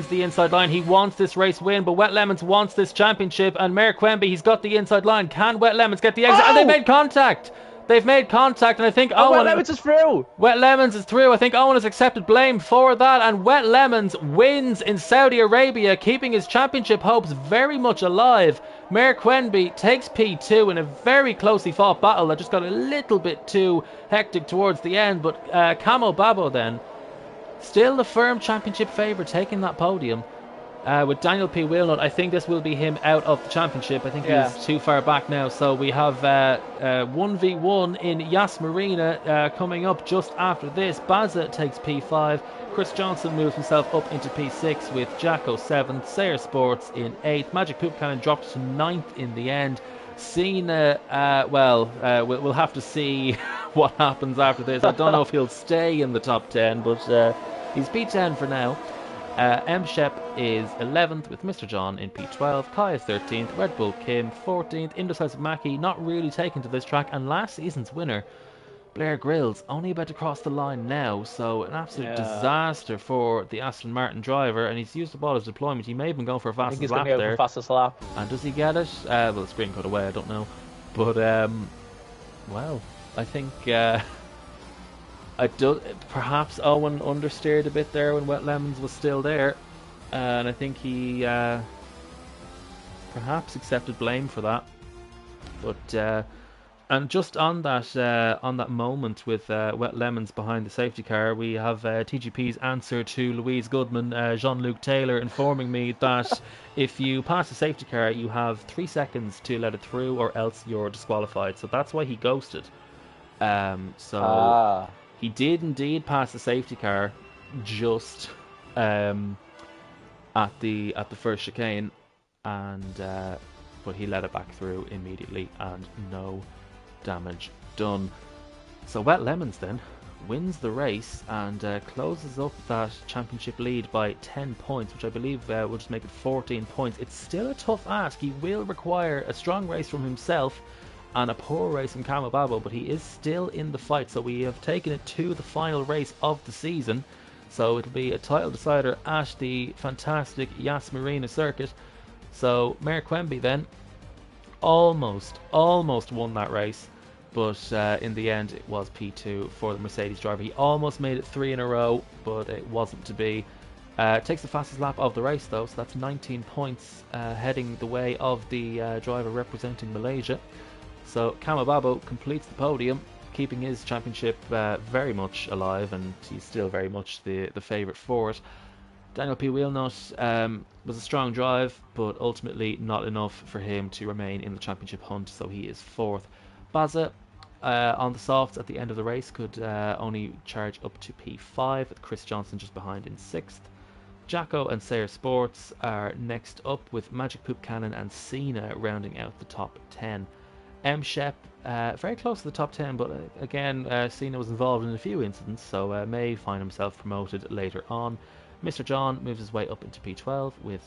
the inside line. He wants this race win, but Wet Lemons wants this championship, and Mayor Quemby, he's got the inside line. Can Wet Lemons get the exit? Oh! And they made contact! They've made contact, and I think Owen... Wet Lemons is through! Wet Lemons is through. I think Owen has accepted blame for that, and Wet Lemons wins in Saudi Arabia, keeping his championship hopes very much alive. Mayor Quemby takes P2 in a very closely fought battle that just got a little bit too hectic towards the end, but Camo Babo then, still the firm championship favourite, taking that podium. With Daniel P. Wheelnut, I think this will be him out of the championship. I think he's too far back now. So we have 1v1 in Yas Marina coming up just after this. Baza takes P5. Chris Johnson moves himself up into P6 with Jacko 7th. Sayer Sports in 8th. Magic Poop Cannon dropped to 9th in the end. Cena, we'll have to see what happens after this. I don't know if he'll stay in the top 10, but he's P10 for now. M Shep is 11th with Mr. John in P12. Kai is 13th. Red Bull Kim 14th. Indecisive Mackie not really taken to this track. And last season's winner, Blair Grills, only about to cross the line now. So an absolute Yeah. disaster for the Aston Martin driver. And he's used the ball as deployment. He may have been going for a I think fastest he's going lap to go for there. fastest lap. And does he get it? Well, the screen cut away, I don't know. But, well, I think perhaps Owen understeered a bit there when Wet Lemons was still there. And I think he perhaps accepted blame for that. But and just on that moment with Wet Lemons behind the safety car, we have TGP's answer to Louise Goodman, Jean-Luc Taylor, informing me that if you pass the safety car, you have 3 seconds to let it through, or else you're disqualified. So that's why he ghosted. He did indeed pass the safety car, just at the first chicane, and but he let it back through immediately, and no damage done. So Wet Lemons then wins the race and closes up that championship lead by 10 points, which I believe will just make it 14 points. It's still a tough ask. He will require a strong race from himself and a poor race from Camo Babo, but he is still in the fight. So we have taken it to the final race of the season. So it'll be a title decider at the fantastic Yas Marina circuit. So Mayor Quemby then almost won that race, but in the end it was P2 for the Mercedes driver. He almost made it 3 in a row, but it wasn't to be. Takes the fastest lap of the race though, so that's 19 points heading the way of the driver representing Malaysia. So Camo Babo completes the podium, keeping his championship very much alive, and he's still very much the favourite for it. Daniel P. Wheelnut was a strong drive, but ultimately not enough for him to remain in the championship hunt, so he is 4th. Baza on the softs at the end of the race could only charge up to P5, with Chris Johnson just behind in 6th. Jacko and Sayer Sports are next up, with Magic Poop Cannon and Cena rounding out the top 10. M Shep very close to the top 10, but again Cena was involved in a few incidents, so may find himself promoted later on. Mr. John moves his way up into P12, with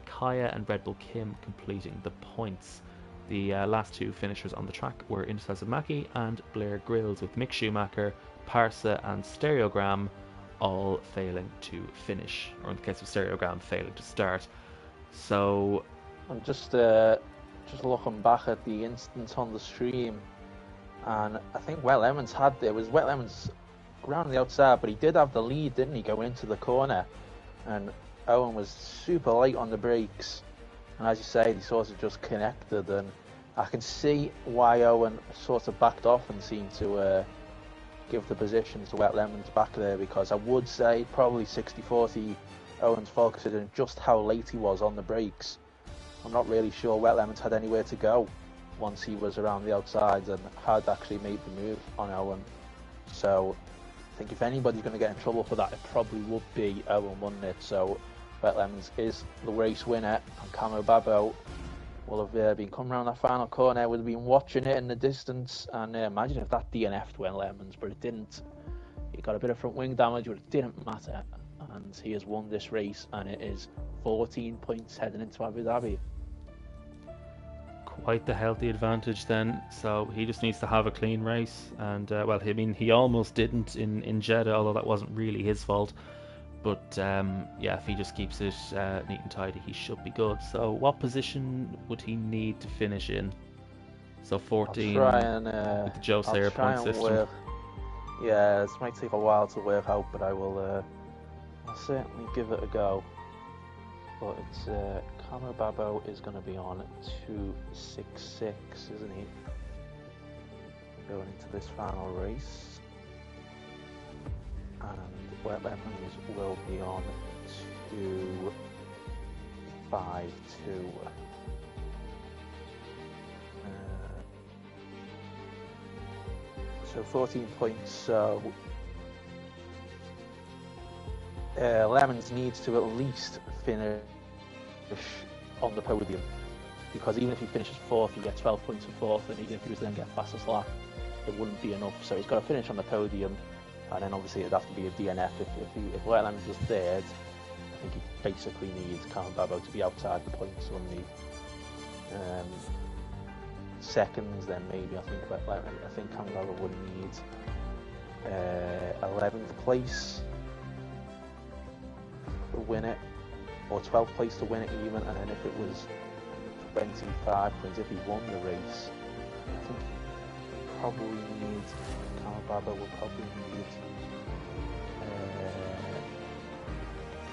Kaya and Red Bull Kim completing the points. The last two finishers on the track were Indecisive Mackie and Blair Grills, with Mick Schumacher, Parsa and Stereogram all failing to finish, or in the case of Stereogram, failing to start. So I'm just looking back at the instance on the stream, and I think Wet Lemons around the outside, but he did have the lead, didn't he, go into the corner, and Owen was super light on the brakes, and as you say, he sort of just connected, and I can see why Owen sort of backed off and seemed to give the position to Wet Lemons back there, because I would say probably 60-40 Owen's fault, considering just how late he was on the brakes. I'm not really sure Wet Lemons had anywhere to go once he was around the outside and had actually made the move on Owen. So I think if anybody's going to get in trouble for that, it probably would be Owen, wouldn't it? So Wet Lemons is the race winner, and Camo Babo will have been coming around that final corner. We've been watching it in the distance, and imagine if that DNF'd Wet Lemons, but it didn't. He got a bit of front wing damage, but it didn't matter, and he has won this race, and it is 14 points heading into Abu Dhabi. Quite the healthy advantage then, so he just needs to have a clean race, and well, I mean, he almost didn't in Jeddah, although that wasn't really his fault, but yeah, if he just keeps it neat and tidy, he should be good. So what position would he need to finish in? So 14 with the Joe Sayer point system. Yeah, this might take a while to work out, but I'll certainly give it a go. But it's Camo Babo is going to be on 266, isn't he? Going into this final race. And Wet Lemons will be on 252. So 14 points, so Lemons needs to at least finish on the podium, because even if he finishes 4th, he gets 12 points for 4th, and even if he was to then get fastest lap, it wouldn't be enough. So he's got to finish on the podium, and then obviously it'd have to be a DNF if Wet Lemons was 3rd. think he basically needs Kamababo to be outside the points on the seconds. Then maybe I think Kamababo would need 11th place to win it, or 12th place to win it even, and then if it was 25 points, if he won the race, I think he probably needs, Kamababo will probably need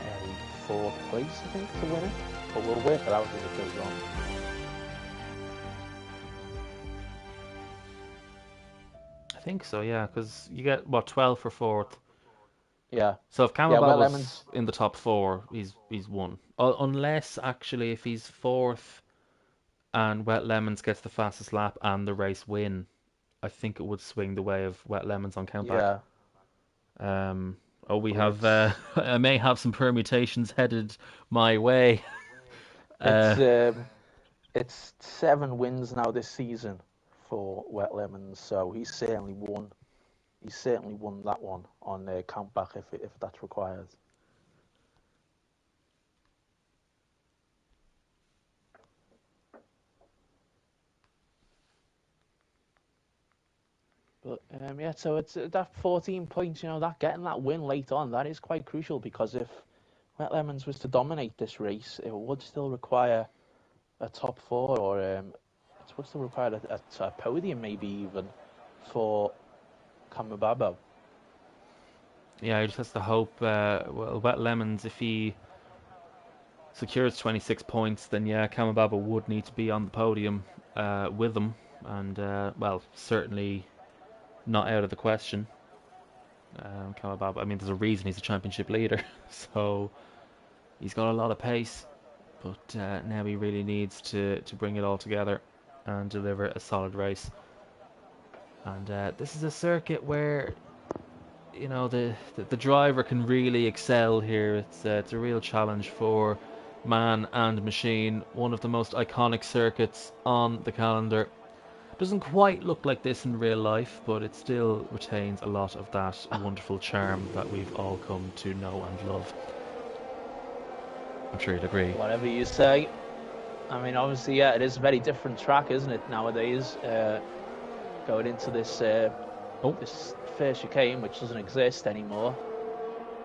a 4th place, I think, to win it, but we'll work it out as it goes on. I think so, yeah, because you get, what, 12 for 4th? Yeah. So if Kamababa's in the top 4, he's won. Unless, actually, if he's 4th and Wet Lemons gets the fastest lap and the race win, I think it would swing the way of Wet Lemons on countback. Yeah. We have... I may have some permutations headed my way. It's 7 wins now this season for Wet Lemons, so he's certainly won. He's certainly won that one on countback if that's required. But yeah, so it's that 14 points. That getting that win late on, that is quite crucial, because if Wet Lemons was to dominate this race, it would still require a top 4, or it would still require a podium, maybe even for Kamababo. Yeah, he just has to hope. Wet Lemons, if he secures 26 points, then yeah, Kamababa would need to be on the podium with them, and certainly not out of the question. Kamababa, I mean, there's a reason he's a championship leader, so he's got a lot of pace, but now he really needs to bring it all together and deliver a solid race. And this is a circuit where the driver can really excel here. It's a real challenge for man and machine. One of the most iconic circuits on the calendar. Doesn't quite look like this in real life, but it still retains a lot of that wonderful charm that we've all come to know and love. I'm sure you'd agree. Whatever you say. I mean, obviously, yeah, it is a very different track, isn't it, nowadays? Going into this this first chicane, which doesn't exist anymore,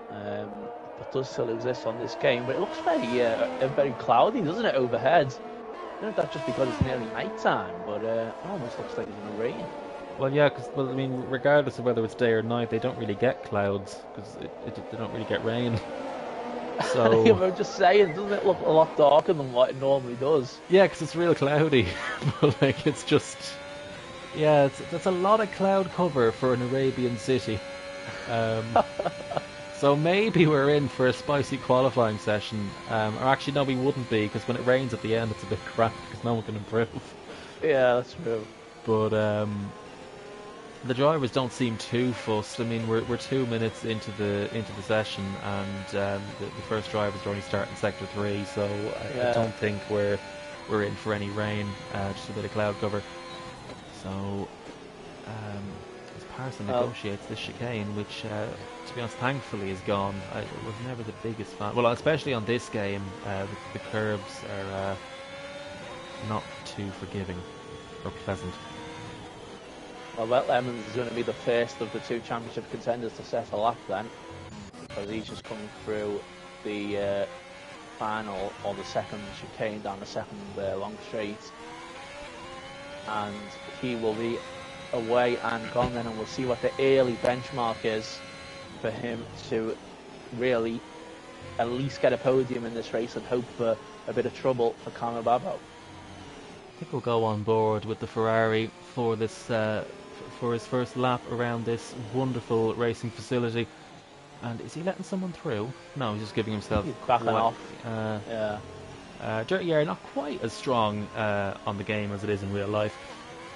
but does still exist on this game. But it looks very cloudy, doesn't it, overhead? I don't know if that's just because it's nearly night time, but it almost looks like it's going to rain. Well, yeah, because I mean, regardless of whether it's day or night, they don't really get clouds because they don't really get rain. So I'm just saying, doesn't it look a lot darker than what it normally does? Yeah, because it's real cloudy, but it's just. Yeah, that's a lot of cloud cover for an Arabian city. So maybe we're in for a spicy qualifying session. Or actually, no, we wouldn't be, because when it rains at the end, it's a bit crap, because no one can improve. Yeah, that's true. But the drivers don't seem too fussed. I mean, we're 2 minutes into the session, and the first drivers are only starting sector 3, so I don't think we're in for any rain. Just a bit of cloud cover. So, as Parson negotiates this chicane, which, to be honest, thankfully is gone. I was never the biggest fan. Well, especially on this game, the curbs are not too forgiving or pleasant. Well, Wet Lemons is going to be the first of the 2 championship contenders to set a lap then, because he's just coming through the final, or the second chicane down the second long straight. And he will be away and gone then, and we'll see what the early benchmark is for him to really at least get a podium in this race and hope for a bit of trouble for Kamababo. I think we'll go on board with the Ferrari for this for his first lap around this wonderful racing facility. And is he letting someone through? No, he's just giving himself. He's backing off. Not quite as strong on the game as it is in real life.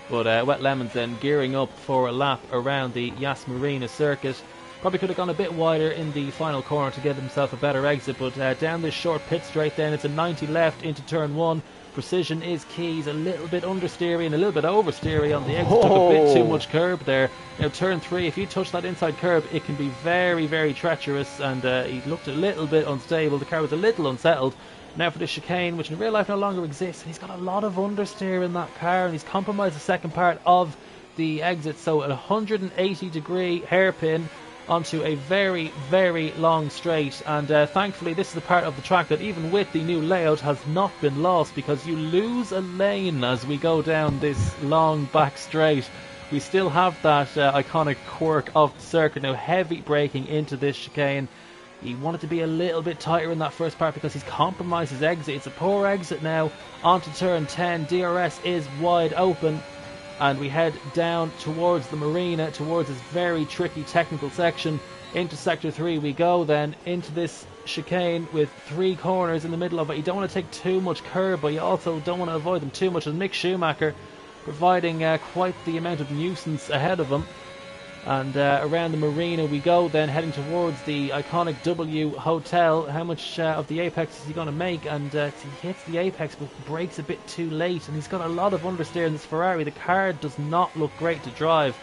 But Wet Lemons then gearing up for a lap around the Yas Marina circuit. Probably could have gone a bit wider in the final corner to get himself a better exit, but down this short pit straight then, it's a 90 left into turn 1. Precision is key. He's a little bit understeery and a little bit oversteery on the exit. Took a bit too much curb there. Now turn 3, if you touch that inside curb, it can be very, very treacherous, and he looked a little bit unstable. The car was a little unsettled. Now for the chicane, which in real life no longer exists, and he's got a lot of understeer in that car, and he's compromised the second part of the exit, so a 180 degree hairpin onto a very, very long straight. And thankfully this is the part of the track that even with the new layout has not been lost, because you lose a lane as we go down this long back straight. We still have that iconic quirk of the circuit now, heavy braking into this chicane. He wanted to be a little bit tighter in that first part because he's compromised his exit. It's a poor exit now onto turn 10. DRS is wide open, and we head down towards the marina, towards this very tricky technical section. Into sector 3 we go then, into this chicane with 3 corners in the middle of it. You don't want to take too much curb, but you also don't want to avoid them too much, as Mick Schumacher providing quite the amount of nuisance ahead of him. And around the marina we go then, heading towards the iconic W Hotel. How much of the apex is he going to make? And he hits the apex but brakes a bit too late, and he's got a lot of understeer in this Ferrari. The car does not look great to drive.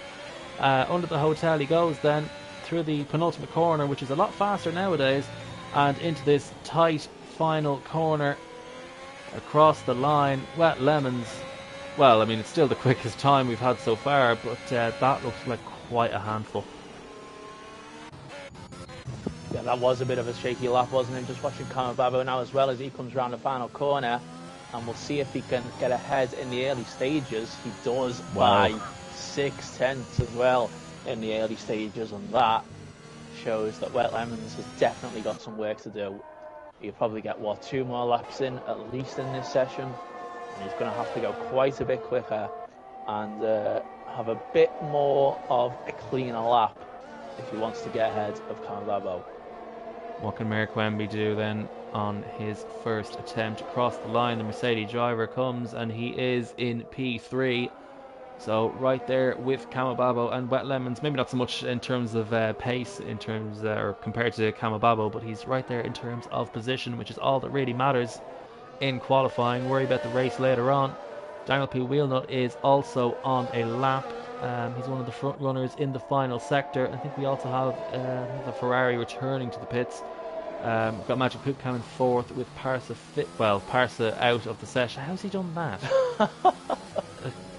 Under the hotel he goes then, through the penultimate corner, which is a lot faster nowadays, and into this tight final corner across the line. Wet Lemons, well, I mean, it's still the quickest time we've had so far, but that looks like quite a handful. Yeah, that was a bit of a shaky lap, wasn't it? Just watching Kamababo now as well as he comes around the final corner, and we'll see if he can get ahead in the early stages. He does by 6/10 as well in the early stages, and that shows that Wet Lemons has definitely got some work to do. He'll probably get, what, 2 more laps in at least in this session, and he's going to have to go quite a bit quicker and have a bit more of a cleaner lap if he wants to get ahead of Kamababo. What can Mark Wemby do then on his first attempt across the line? The Mercedes driver comes, and he is in P3. So right there with Kamababo and Wet Lemons. Maybe not so much in terms of pace, in terms or compared to Kamababo, but he's right there in terms of position, which is all that really matters in qualifying. Worry about the race later on. Daniel P. Wheelnut is also on a lap. He's one of the front runners in the final sector. I think we also have the Ferrari returning to the pits. We've got Magic Poupcam in 4th with Parsa out of the session. How's he done that?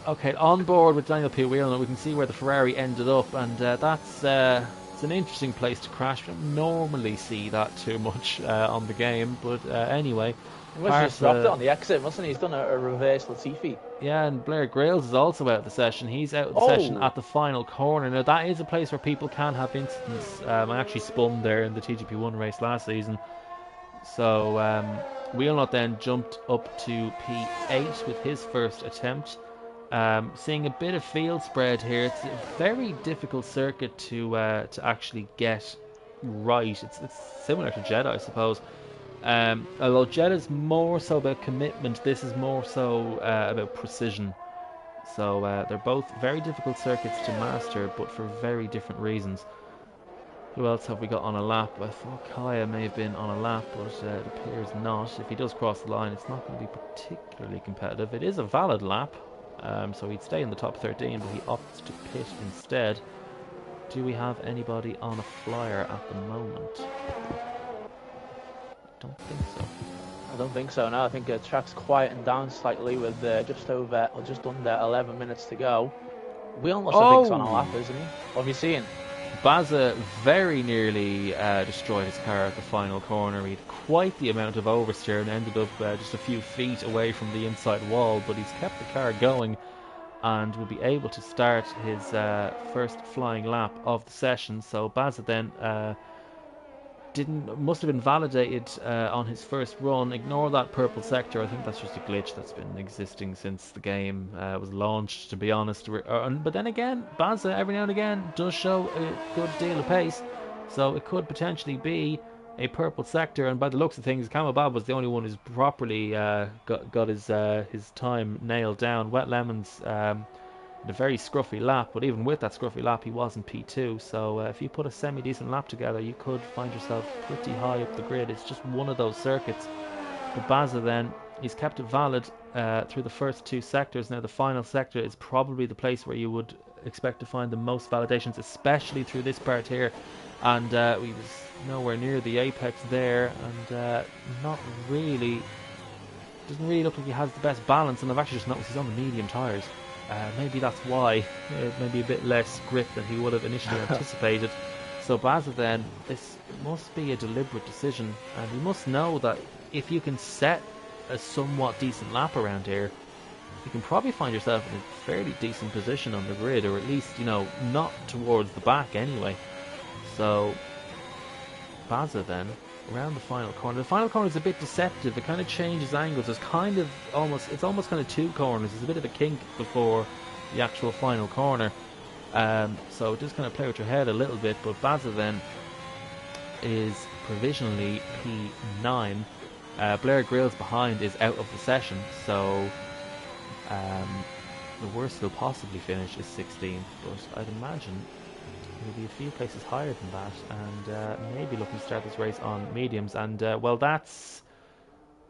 Okay, on board with Daniel P. Wheelnut, we can see where the Ferrari ended up, and that's it's an interesting place to crash. We don't normally see that too much on the game, but anyway. He must have just dropped it on the exit, mustn't he? He's done a reverse Latifi. Yeah, and Blair Grales is also out of the session. He's out of the session at the final corner. Now, that is a place where people can have incidents. I actually spun there in the TGP1 race last season. So, Wheelnut then jumped up to P8 with his first attempt. Seeing a bit of field spread here. It's a very difficult circuit to actually get right. It's similar to Jeddah, I suppose. Although Jeddah's more so about commitment, this is more so about precision. So they're both very difficult circuits to master, but for very different reasons. Who else have we got on a lap? I thought Kaya may have been on a lap, but it appears not. If he does cross the line, it's not going to be particularly competitive. It is a valid lap, so he'd stay in the top 13, but he opts to pit instead. Do we have anybody on a flyer at the moment? I don't think so. I don't think so, no. I think the track's quieting down slightly with just under 11 minutes to go. Wheelnut's I think's on a lap, isn't he? What have you seen? Baza very nearly destroyed his car at the final corner. He had quite the amount of oversteer and ended up just a few feet away from the inside wall, but he's kept the car going and will be able to start his first flying lap of the session. So Baza then must have been validated on his first run. Ignore that purple sector. I think that's just a glitch that's been existing since the game was launched, to be honest. But then again, Baza every now and again does show a good deal of pace, so it could potentially be a purple sector. And by the looks of things, Kamabab was the only one who's properly got his time nailed down. Wet Lemons a very scruffy lap, but even with that scruffy lap he was in P2, so if you put a semi-decent lap together you could find yourself pretty high up the grid. It's just one of those circuits. But Baza then, he's kept it valid through the first 2 sectors. Now the final sector is probably the place where you would expect to find the most validations, especially through this part here, and we was nowhere near the apex there, and not really, doesn't really look like he has the best balance, and I've actually just noticed he's on the medium tyres. Maybe that's why, maybe a bit less grip than he would have initially anticipated. So Baza then, this must be a deliberate decision, and he must know that if you can set a somewhat decent lap around here, you can probably find yourself in a fairly decent position on the grid, or at least, you know, not towards the back anyway. So Baza then, around the final corner. The final corner is a bit deceptive. It kind of changes angles. It's kind of almost, it's almost kind of 2 corners. There's a bit of a kink before the actual final corner. So just kind of play with your head a little bit. But Baza then is provisionally P9. Blair Grylls behind is out of the session. So the worst he'll possibly finish is 16th. But I'd imagine he'll be a few places higher than that, and maybe looking to start this race on mediums. And well, that's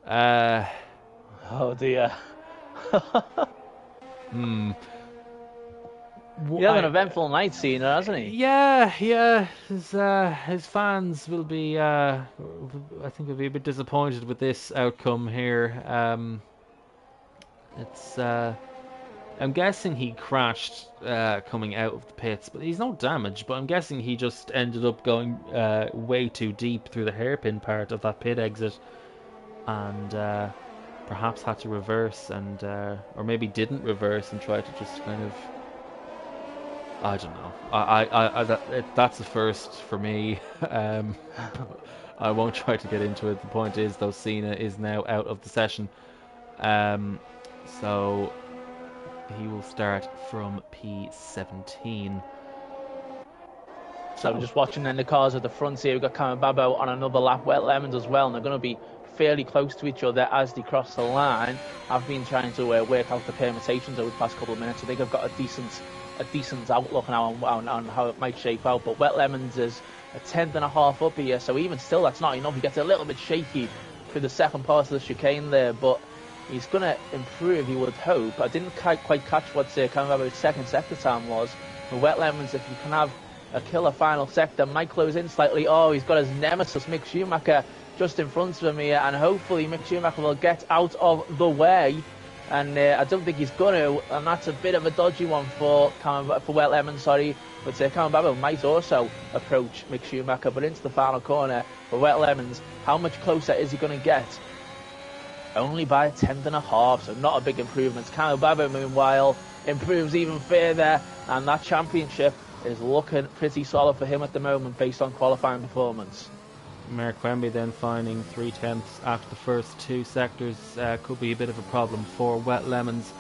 oh dear. He had an eventful night scene, hasn't he? Yeah. His fans will be, I think, will be a bit disappointed with this outcome here. It's I'm guessing he crashed coming out of the pits, but he's no damage. But I'm guessing he just ended up going way too deep through the hairpin part of that pit exit, and perhaps had to reverse, and or maybe didn't reverse and tried to just kind of, I don't know. That's a first for me. I won't try to get into it. The point is, though, Cena is now out of the session, so he will start from P17. So I'm just watching then the cars at the front here. We've got Cameron Babbo on another lap, Wet Lemons as well, and they're going to be fairly close to each other as they cross the line. I've been trying to work out the permutations over the past couple of minutes. I think I've got a decent outlook now on how it might shape out, but Wet Lemons is a 10.5 up here, so even still that's not enough. He gets a little bit shaky through the second part of the chicane there, but he's going to improve, you would hope. I didn't quite catch what Cameron Babbo's second sector time was. With Wet Lemons, if you can have a killer final sector, might close in slightly. Oh, he's got his nemesis Mick Schumacher just in front of him here, and hopefully Mick Schumacher will get out of the way. And I don't think he's going to, and that's a bit of a dodgy one for Wet Lemons, sorry. But Cameron Babbo might also approach Mick Schumacher, but into the final corner for Wet Lemons. How much closer is he going to get? Only by a 10.5, so not a big improvement. Cameron Babbo, meanwhile, improves even further, and that championship is looking pretty solid for him at the moment based on qualifying performance. Merrick Quemby then finding 3/10 after the first 2 sectors could be a bit of a problem for Wet Lemons.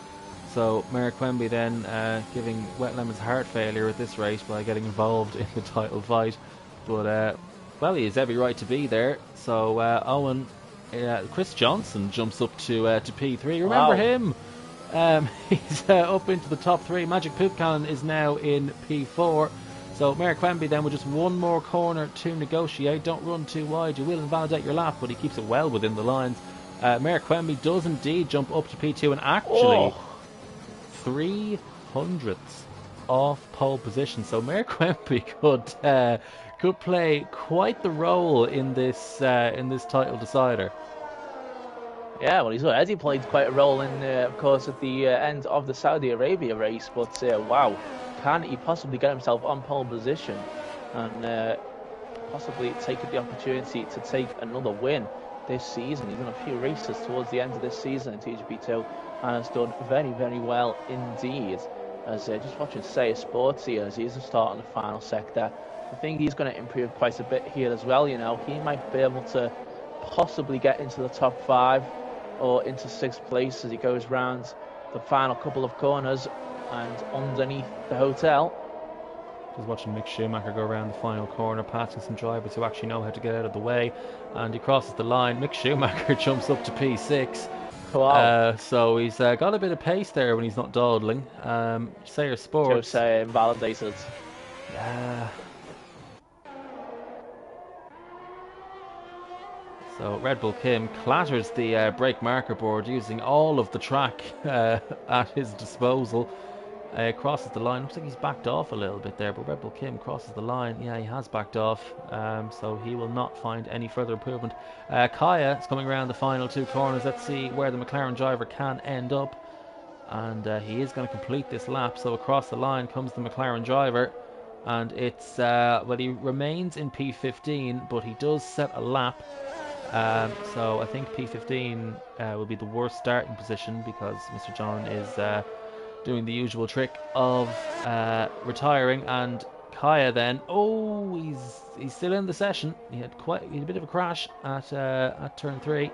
So Merrick Quemby then giving Wet Lemons heart failure at this race by getting involved in the title fight. But well, he has every right to be there. So Owen, Chris Johnson jumps up to P3. Remember him? He's up into the top 3. Magic Poop Cannon is now in P4. So Merrick Quemby then with just one more corner to negotiate. Don't run too wide, you will invalidate your lap, but he keeps it well within the lines. Merrick Quemby does indeed jump up to P2, and actually 300ths off pole position. So Merrick Quemby could play quite the role in this title decider. Yeah, well, he's already played quite a role in, of course, at the end of the Saudi Arabia race. But wow, can he possibly get himself on pole position and possibly take the opportunity to take another win this season? He's done a few races towards the end of this season in TGP2 and has done very, very well indeed. As just watching Say Sports here as he's starting the final sector, I think he's going to improve quite a bit here as well. You know, he might be able to possibly get into the top 5 or into 6th place as he goes round the final couple of corners and underneath the hotel. Just watching Mick Schumacher go around the final corner, passing some drivers who actually know how to get out of the way, and he crosses the line. Mick Schumacher jumps up to P6. Wow. So he's got a bit of pace there when he's not dawdling. Sayer Sports. Jose invalidated. Yeah. So Red Bull Kim clatters the brake marker board using all of the track at his disposal. Crosses the line. Looks like he's backed off a little bit there, but Red Bull Kim crosses the line. Yeah, he has backed off, so he will not find any further improvement. Kaya is coming around the final two corners. Let's see where the McLaren driver can end up. And he is going to complete this lap. So across the line comes the McLaren driver. And it's, well, he remains in P15, but he does set a lap. So I think P15 will be the worst starting position because Mr. John is doing the usual trick of retiring, and Kaya then, he's still in the session. He had a bit of a crash at turn 3.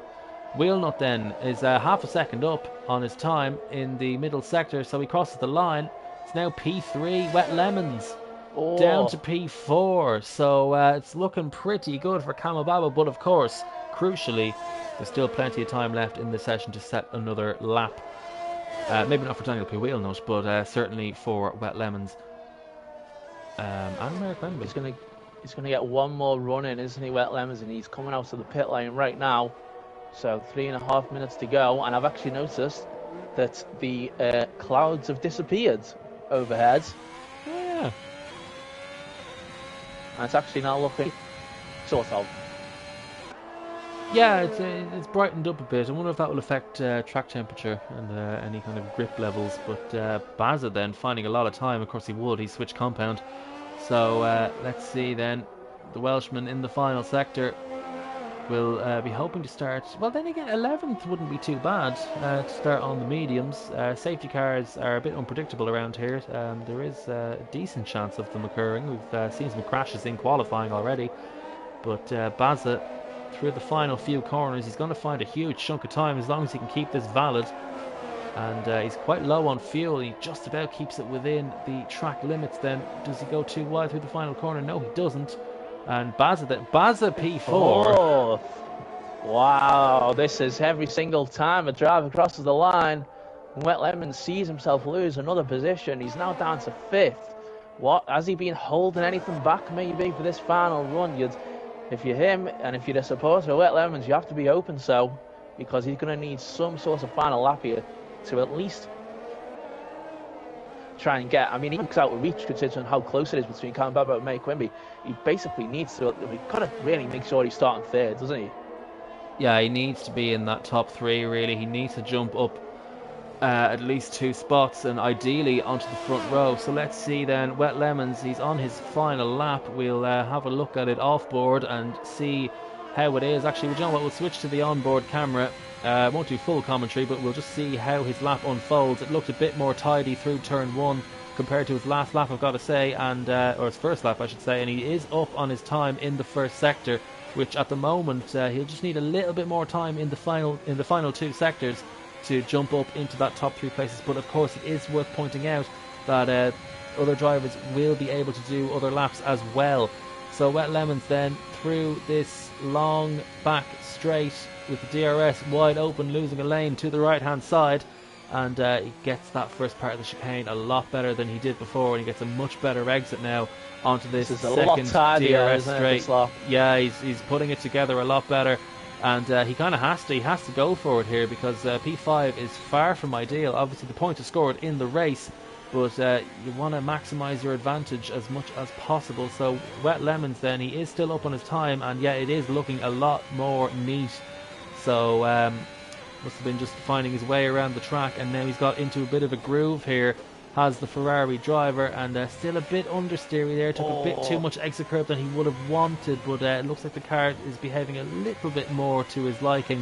Wheelnut then is half a second up on his time in the middle sector, so he crosses the line. It's now P3, Wet Lemons down to P4, so it's looking pretty good for Kamababa, but of course, crucially, there's still plenty of time left in the session to set another lap. Maybe not for Daniel P. Wheelnut, but certainly for Wet Lemons and Merrick Wembley. He's gonna get one more run in, isn't he, Wet Lemons? And he's coming out of the pit lane right now. So 3.5 minutes to go, and I've actually noticed that the clouds have disappeared overhead. Oh, yeah. And it's actually now looking sort of. Yeah, it's brightened up a bit. I wonder if that will affect track temperature and any kind of grip levels. But Baza then finding a lot of time. Of course he would. He switched compound. So let's see then. The Welshman in the final sector will be hoping to start. Well, then again, 11th wouldn't be too bad to start on the mediums. Safety cars are a bit unpredictable around here. There is a decent chance of them occurring. We've seen some crashes in qualifying already. But Baza, through the final few corners, he's going to find a huge chunk of time as long as he can keep this valid. And he's quite low on fuel. He just about keeps it within the track limits. Then does he go too wide through the final corner? No, he doesn't. And Baza P4. Oh, wow, this is every single time a driver crosses the line and Wet Lemon sees himself lose another position. He's now down to 5th. What, has he been holding anything back maybe for this final run? If you're him and if you're the supporter of Wet Lemons, you have to be open so, because he's going to need some sort of final lap here to at least try and get. I mean, he looks out of reach considering how close it is between Kamababa and Merrick Wembley. He basically needs to. He's got to really make sure he's starting 3rd, doesn't he? Yeah, he needs to be in that top 3. Really, he needs to jump up at least 2 spots and ideally onto the front row. So let's see then. Wet Lemons, he's on his final lap. We'll have a look at it off board and see how it is. Actually, you know what? We'll switch to the onboard camera. Won't do full commentary, but we'll just see how his lap unfolds. It looked a bit more tidy through turn 1 compared to his last lap, I've got to say, and or his first lap, I should say. And he is up on his time in the first sector, which at the moment he'll just need a little bit more time in the final 2 sectors to jump up into that top 3 places. But of course, it is worth pointing out that other drivers will be able to do other laps as well. So Wet Lemons then through this long back straight with the DRS wide open, losing a lane to the right hand side, and he gets that first part of the chicane a lot better than he did before, and he gets a much better exit now onto this second DRS straight. Yeah, he's putting it together a lot better. And he kind of has to go for it here because P5 is far from ideal. Obviously the points are scored in the race, but you want to maximise your advantage as much as possible. So Wet Lemons then, he is still up on his time, and yeah, it is looking a lot more neat. So must have been just finding his way around the track, and now he's got into a bit of a groove here. Has the Ferrari driver, and still a bit understeery there. Took a bit too much exit curve than he would have wanted, but it looks like the car is behaving a little bit more to his liking.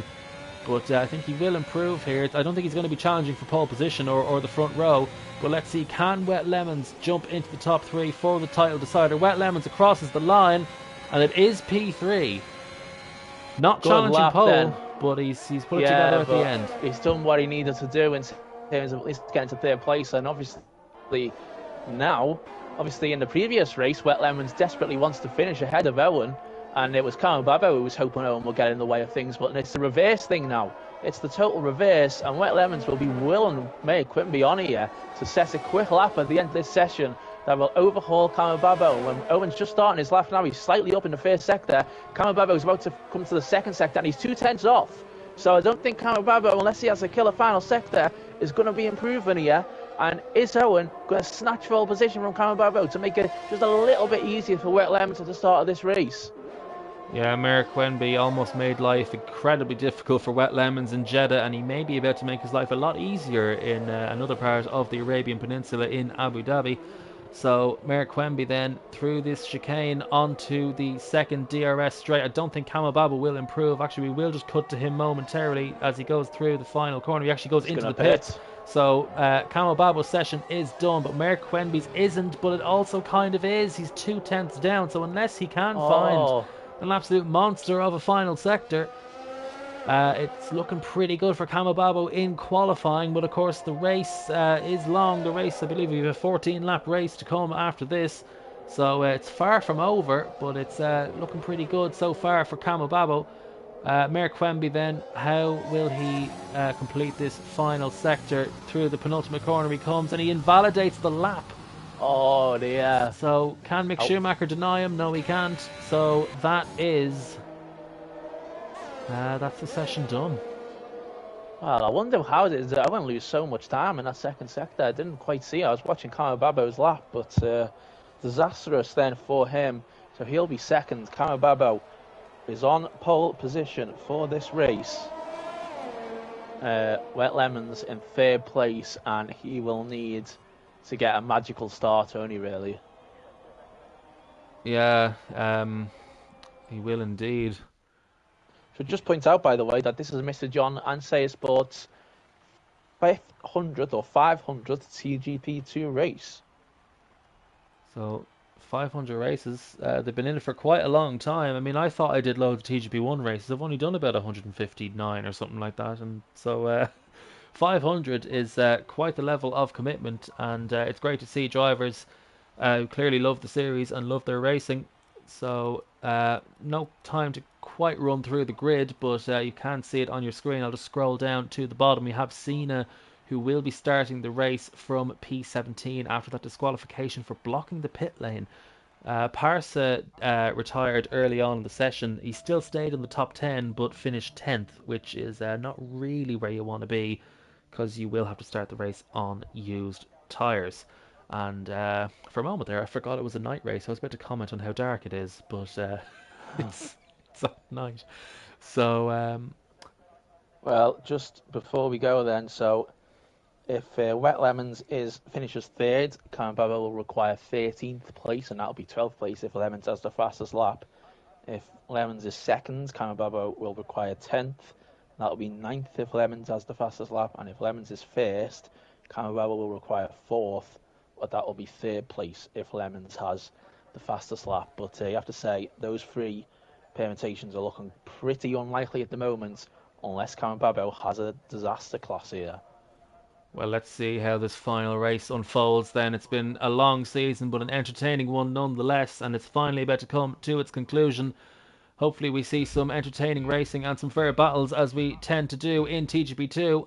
But I think he will improve here. I don't think he's going to be challenging for pole position or the front row. But let's see, can Wet Lemons jump into the top 3 for the title decider? Wet Lemons crosses the line, and it is P3. Not challenging pole, then. But he's put it together at the end. He's done what he needed to do in terms of at least getting to 3rd place, and obviously in the previous race, Wet Lemons desperately wants to finish ahead of Owen, and it was Kamababa who was hoping Owen would get in the way of things, but it's the reverse thing now. it's the total reverse, and Wet Lemons will be willing Mayor Quimby on here to set a quick lap at the end of this session that will overhaul Kamababo. When Owen's just starting his lap now, he's slightly up in the first sector. Kamababo is about to come to the second sector, and he's 2/10 off. So I don't think Kamababo, unless he has a killer final sector, is going to be improving here. And is Owen going to snatch pole position from Kamababo to make it just a little bit easier for Wet Lemons at the start of this race? Yeah, Mayor Quimby almost made life incredibly difficult for Wet Lemons in Jeddah, and he may be about to make his life a lot easier in another part of the Arabian Peninsula in Abu Dhabi. So Mayor Quimby then through this chicane onto the second DRS straight. I don't think Kamababa will improve. Actually, we will just cut to him momentarily as he goes through the final corner. He actually goes into the pits. So Kamababo's session is done, but Mayor Quimby's isn't, but it also kind of is. He's 2/10 down, so unless he can find an absolute monster of a final sector, it's looking pretty good for Kamababo in qualifying. But of course the race is long. The race, I believe we have a 14 lap race to come after this, so it's far from over, but it's looking pretty good so far for Kamababo. Mayor Quimby then, how will he complete this final sector? Through the penultimate corner he comes, and he invalidates the lap. Oh dear. So can Mick Schumacher deny him? No, he can't. So that is that's the session done. Well, I wonder how it is that I won't lose so much time in that second sector. I didn't quite see it. I was watching Kamababo's lap, but disastrous then for him. So he'll be second. Kamababo is on pole position for this race. Wet Lemons in third place, and he will need to get a magical start only, really. Yeah, he will indeed. Should just point out, by the way, that this is Mr. John Ansay Sports' 500th or 500th TGP2 race. So 500 races. They've been in it for quite a long time. I mean, I thought I did loads of TGP1 races. I've only done about 159 or something like that, and so 500 is quite the level of commitment, and it's great to see drivers who clearly love the series and love their racing. So no time to quite run through the grid, but you can see it on your screen. I'll just scroll down to the bottom. We have Cena, who will be starting the race from P17 after that disqualification for blocking the pit lane. Parsa retired early on in the session. He still stayed in the top 10 but finished 10th, which is not really where you want to be, because you will have to start the race on used tyres. And for a moment there I forgot it was a night race. I was about to comment on how dark it is, but it's at night. So well, just before we go then, so if Wet Lemons finishes third, Kamababo will require 13th place, and that'll be 12th place if Lemons has the fastest lap. If Lemons is second, Kamababo will require 10th. That'll be 9th if Lemons has the fastest lap, and if Lemons is first, Kamababo will require 4th, but that will be 3rd place if Lemons has the fastest lap. But you have to say, those three permutations are looking pretty unlikely at the moment, unless Kamababo has a disaster class here. Well, let's see how this final race unfolds then. It's been a long season, but an entertaining one nonetheless, and it's finally about to come to its conclusion. Hopefully we see some entertaining racing and some fair battles, as we tend to do in TGP2.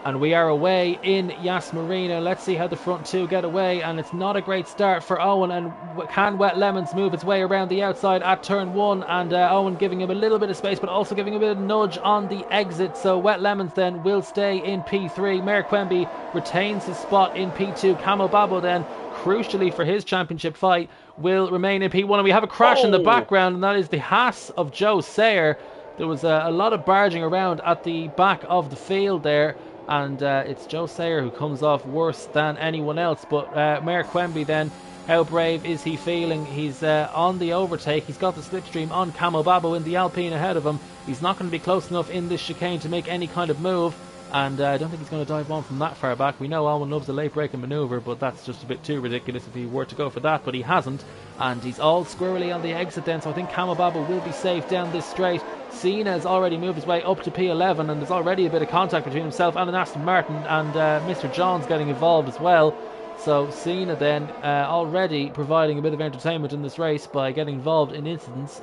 And we are away in Yas Marina. Let's see how the front two get away. And it's not a great start for Owen. And can Wet Lemons move its way around the outside at turn one? And Owen giving him a little bit of space, but also giving him a bit of nudge on the exit. So Wet Lemons then will stay in P3. Mayor Quimby retains his spot in P2. Kamababo then, crucially for his championship fight, will remain in P1. And we have a crash in the background, and that is the Haas of Joe Sayer. There was a lot of barging around at the back of the field there. And it's Joe Sayer who comes off worse than anyone else. But Mayor Quimby then, how brave is he feeling? He's on the overtake. He's got the slipstream on Kamababo in the Alpine ahead of him. He's not going to be close enough in this chicane to make any kind of move. And I don't think he's going to dive on from that far back. We know Owen loves a late braking manoeuvre, but that's just a bit too ridiculous if he were to go for that. But he hasn't. And he's all squirrely on the exit then. So I think Kamababo will be safe down this straight. Cena has already moved his way up to P11, and there's already a bit of contact between himself and an Aston Martin, and Mr. John's getting involved as well. So Cena then already providing a bit of entertainment in this race by getting involved in incidents.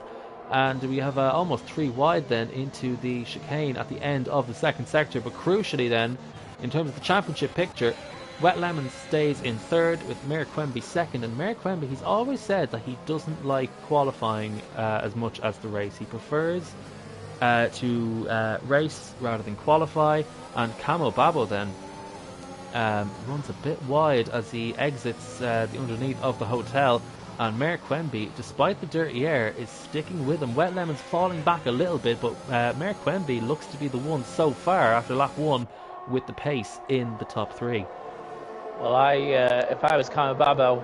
And we have almost 3 wide then into the chicane at the end of the second sector. But crucially then, in terms of the championship picture, Wet Lemons stays in third with Mayor Quemby second. And Mayor Quemby, he's always said that he doesn't like qualifying as much as the race. He prefers to race rather than qualify. And Camo Babo then runs a bit wide as he exits the underneath of the hotel. And Mayor Quemby, despite the dirty air, is sticking with him. Wet Lemon's falling back a little bit, but Mayor Quemby looks to be the one so far after lap 1 with the pace in the top 3. Well, if I was Kamababo,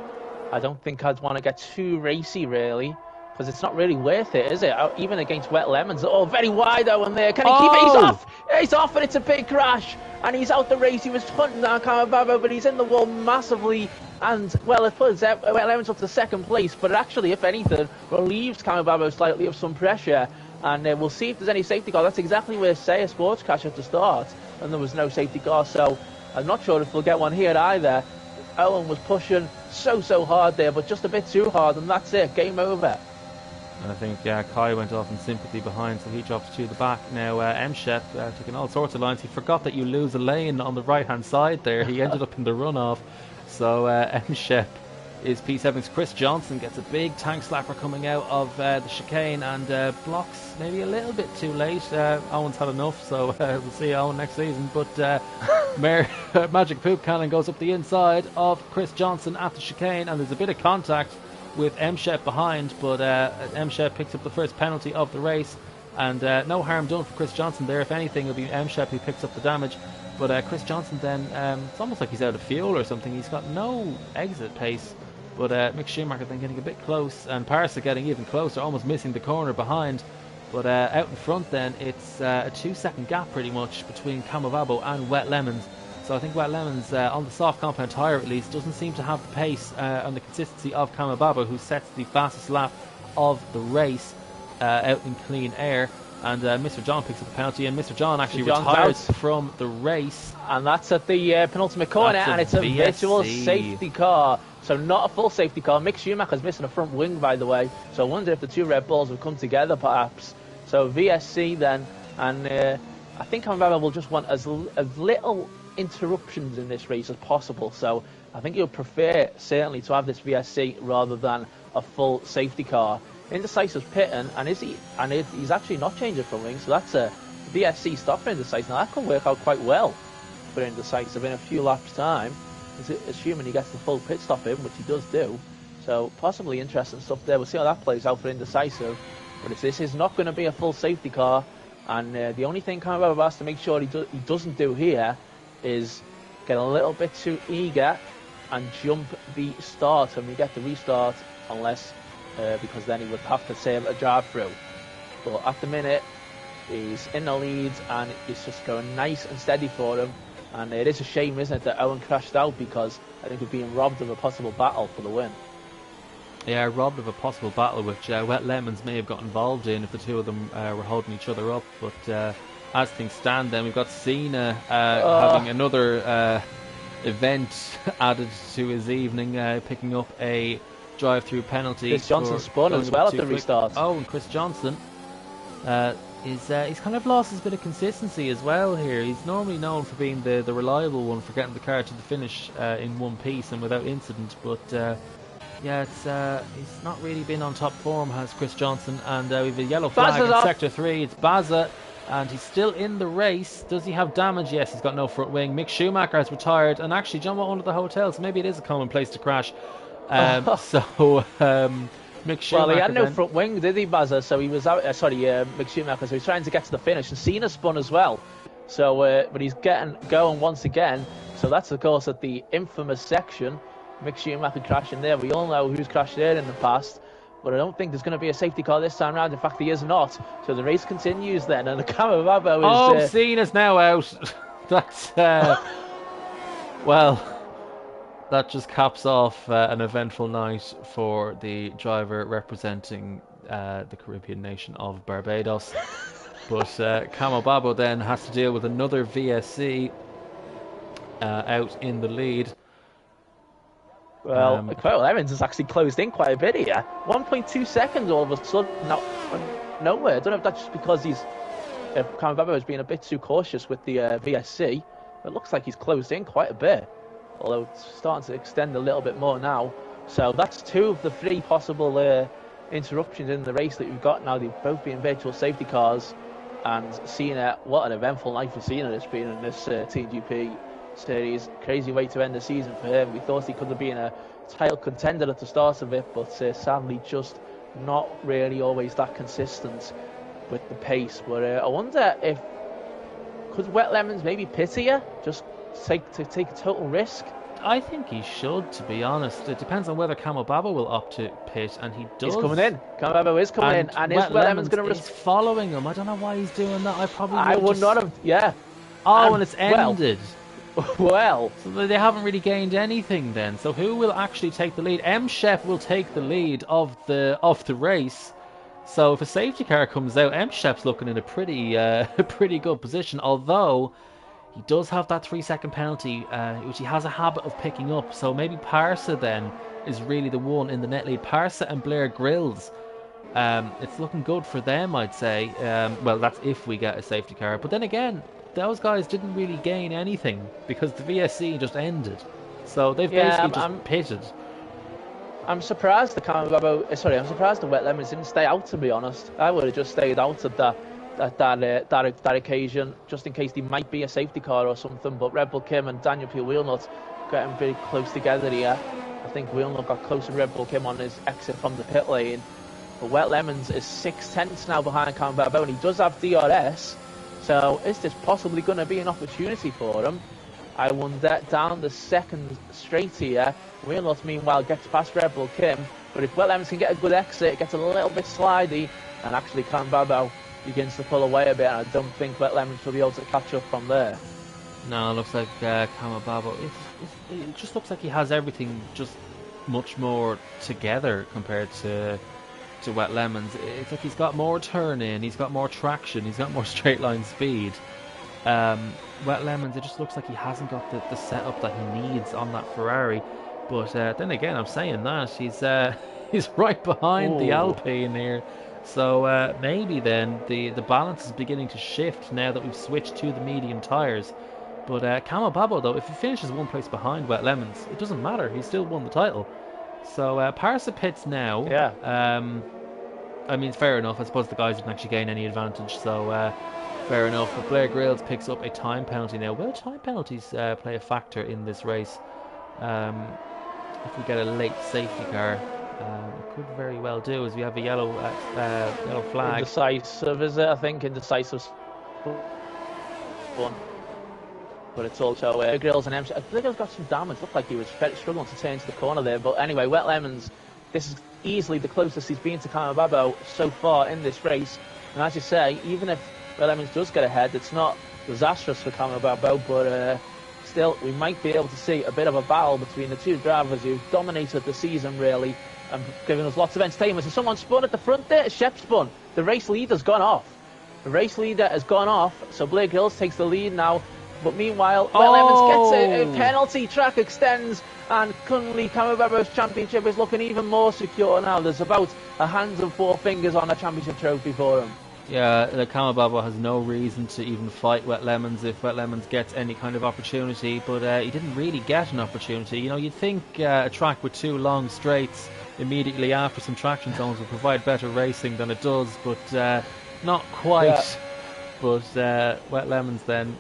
I don't think I'd want to get too racy, really, because it's not really worth it, is it? Even against Wet Lemons. Oh, very wide, Owen, there. Can he keep it? He's off! He's off, and it's a big crash. And he's out the race. He was hunting down Kamababo, but he's in the wall massively. And, well, it puts Wet Lemons up to second place, but it actually, if anything, relieves Kamababo slightly of some pressure. And we'll see if there's any safety car. That's exactly where Say Sports Crash at the start, and there was no safety car, so I'm not sure if we'll get one here either. Owen was pushing so hard there, but just a bit too hard, and that's it. Game over. And I think, Kai went off in sympathy behind, so he drops to the back. Now, M-Shep taking all sorts of lines. He forgot that you lose a lane on the right-hand side there. He ended up in the runoff. So, M-Shep is P7's. Chris Johnson gets a big tank slapper coming out of the chicane and blocks maybe a little bit too late. Owen's had enough, so we'll see Owen next season. But Magic Poop Cannon goes up the inside of Chris Johnson at the chicane, and there's a bit of contact with M-Shep behind, but M-Shep picks up the first penalty of the race, and no harm done for Chris Johnson there. If anything, it'll be M-Shep who picks up the damage. But Chris Johnson then, it's almost like he's out of fuel or something. He's got no exit pace. But Mick Schumacher then getting a bit close, and Parsa getting even closer, almost missing the corner behind. But out in front then, it's a 2-second gap pretty much between Kamavabo and Wet Lemons. So I think Wet Lemons, on the soft compound tyre at least, doesn't seem to have the pace and the consistency of Kamababo, who sets the fastest lap of the race out in clean air. And Mr. John picks up the penalty, and Mr. John actually retires from the race. And that's at the penultimate corner, and it's a virtual safety car. So not a full safety car. Mick Schumacher's missing a front wing, by the way. So I wonder if the two Red Bulls will come together, perhaps. So VSC then, and I think Kamababo will just want as little interruptions in this race as possible. So I think he'll prefer, certainly, to have this VSC rather than a full safety car. Indecisive's pitting, and he's actually not changing front wing, so that's a VSC stop for Indecisive. Now that can work out quite well for Indecisive in a few laps' time, assuming he gets the full pit stop in, which he does do. So possibly interesting stuff there. We'll see how that plays out for Indecisive. But if this is not going to be a full safety car, and the only thing Kamababo has to make sure he doesn't do here is get a little bit too eager and jump the start when we get the restart, unless because then he would have to save a drive through. But at the minute, he's in the lead and it's just going nice and steady for him. And it is a shame, isn't it, that Owen crashed out, because I think we're being robbed of a possible battle for the win. Yeah, robbed of a possible battle, which Wet Lemons may have got involved in if the two of them were holding each other up. But as things stand, then we've got Cena having another event added to his evening, picking up a drive-through penalty. Chris Johnson spun as well at the restart. Oh, and Chris Johnson he's kind of lost his bit of consistency as well here. He's normally known for being the reliable one, for getting the car to the finish in one piece and without incident. But he's not really been on top form, has Chris Johnson. And we have a yellow flag in Sector 3. It's Baza, and he's still in the race. Does he have damage? Yes, he's got no front wing. Mick Schumacher has retired, and actually John went under the hotel, so maybe it is a common place to crash. Mick Schumacher, well, he had no front wing, did he, Baza? So he was out. Mick Schumacher. So he's trying to get to the finish, and Cena spun as well. So, but he's getting going once again. So that's of course at the infamous section. Mick Schumacher crashing there. We all know who's crashed there in the past, but I don't think there's going to be a safety car this time round. In fact, he is not. So the race continues then, and the Kamababo is. Cena's now out. That's well. That just caps off an eventful night for the driver representing the Caribbean nation of Barbados. But Kamababo then has to deal with another VSC out in the lead. Well, Evans has actually closed in quite a bit here. 1.2 seconds all of a sudden, nowhere. I don't know if that's just because Cameron Babbo has been a bit too cautious with the VSC. But it looks like he's closed in quite a bit, although it's starting to extend a little bit more now. So that's 2 of the 3 possible interruptions in the race that we've got now. They've both been virtual safety cars. And Cena, what an eventful night for Cena it's been in this Team GP series. Crazy way to end the season for him. We thought he could have been a title contender at the start of it, but sadly just not really always that consistent with the pace. But I wonder if could Wet Lemons maybe pit here, just take a total risk. I think he should, to be honest. It depends on whether Camel Baba will opt to pit, and he does. He's coming in. Camel Baba is coming in, and is Wet Lemons going to risk following him? I don't know why he's doing that. I would not have. Yeah. Oh, and it's ended. Well, so they haven't really gained anything then. So who will actually take the lead? M Shep will take the lead of the race. So if a safety car comes out, M Shep's looking in a pretty good position. Although he does have that 3-second penalty, which he has a habit of picking up. So maybe Parsa then is really the one in the net lead. Parsa and Blair Grills. It's looking good for them, I'd say. Well, that's if we get a safety car. But then again, those guys didn't really gain anything because the VSC just ended. So they've basically just pitted. I'm surprised I'm surprised the Wet Lemons didn't stay out, to be honest. I would have just stayed out at that occasion, just in case there might be a safety car or something. But Red Bull Kim and Daniel P. Wheelnut getting very close together here. I think Wheelnut got close to Red Bull Kim on his exit from the pit lane. But Wet Lemons is 6/10 now behind Cameron Barbeau, and he does have DRS. So is this possibly going to be an opportunity for him? I wonder. Down the second straight here. Wheelnut, meanwhile, gets past Red Bull Kim. But if Wet Lemons can get a good exit, it gets a little bit slidey. And actually, Cameron Barbeau begins to pull away a bit. And I don't think Wet Lemons will be able to catch up from there. No, it looks like Cameron Barbeau. It just looks like he has everything just much more together compared to Wet Lemons. It's like he's got more turn in, he's got more traction, he's got more straight line speed. Wet Lemons, it just looks like he hasn't got the setup that he needs on that Ferrari. But then again, I'm saying that he's right behind the Alpine here. So maybe then the balance is beginning to shift now that we've switched to the medium tyres. But Camel Babo, though, if he finishes one place behind Wet Lemons, it doesn't matter. He still won the title. So Parsa pits now. Yeah. I mean, fair enough. I suppose the guys didn't actually gain any advantage, so fair enough. But Blair Grills picks up a time penalty now. Will time penalties play a factor in this race? If we get a late safety car, it could very well do, as we have a yellow flag. Indecisive, is it? I think indecisive one. But it's also Grills and MC. I think he's got some damage. Looked like he was struggling to turn to the corner there. But anyway, Wet Lemons, this is easily the closest he's been to Cameron Babo so far in this race. And as you say, even if Wet Lemons does get ahead, it's not disastrous for Cameron Babo. But still, we might be able to see a bit of a battle between the two drivers who dominated the season, really, and giving us lots of entertainment. And someone spun at the front there. Shep spun. The race leader's gone off. The race leader has gone off. So Blair Grills takes the lead now. But meanwhile, Wet Lemons gets a penalty, track extends, and currently Cameron Babo's championship is looking even more secure now. There's about a hand and 4 fingers on a championship trophy for him. Yeah, Cameron Babo has no reason to even fight Wet Lemons if Wet Lemons gets any kind of opportunity, but he didn't really get an opportunity. You know, you'd think a track with 2 long straights immediately after some traction zones would provide better racing than it does, but not quite. Yeah. But Wet Lemons then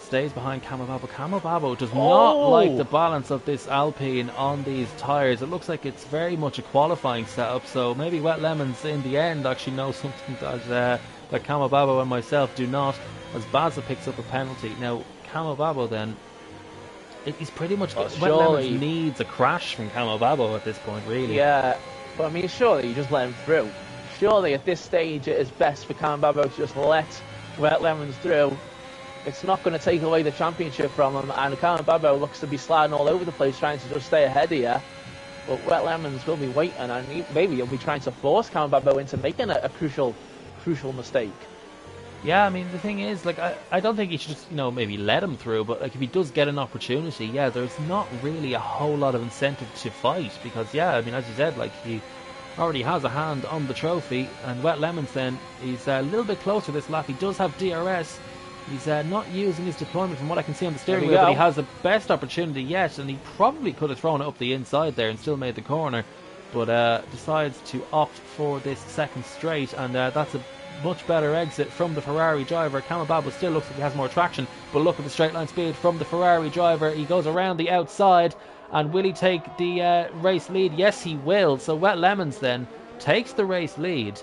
stays behind Camel Babo. Camel Babo does not like the balance of this Alpine on these tyres. It looks like it's very much a qualifying setup, so maybe Wet Lemons in the end actually knows something that Camel Babo and myself do not, as Baza picks up a penalty. Now, Camel Babo then, he's pretty much... Wet Lemons needs a crash from Camel Babo at this point, really. Yeah, but I mean, surely you just let him through. Surely at this stage it is best for Camel Babo to just let Wet Lemons through. It's not going to take away the championship from him, and Cameron Babo looks to be sliding all over the place, trying to just stay ahead here. But Wet Lemons will be waiting, and maybe he'll be trying to force Cameron Babo into making a crucial mistake. Yeah, I mean, the thing is, like, I don't think he should just, maybe let him through, but, like, if he does get an opportunity, yeah, there's not really a whole lot of incentive to fight, because, yeah, I mean, as you said, like, he already has a hand on the trophy, and Wet Lemons then, he's a little bit closer this lap. He does have DRS. He's not using his deployment from what I can see on the There steering we wheel, but he go. has the best opportunity yet, and he probably could have thrown it up the inside there and still made the corner, but decides to opt for this second straight, and that's a much better exit from the Ferrari driver. Camababo still looks like he has more traction, but look at the straight line speed from the Ferrari driver. He goes around the outside, and will he take the race lead? Yes, he will. So Wet Lemons then takes the race lead.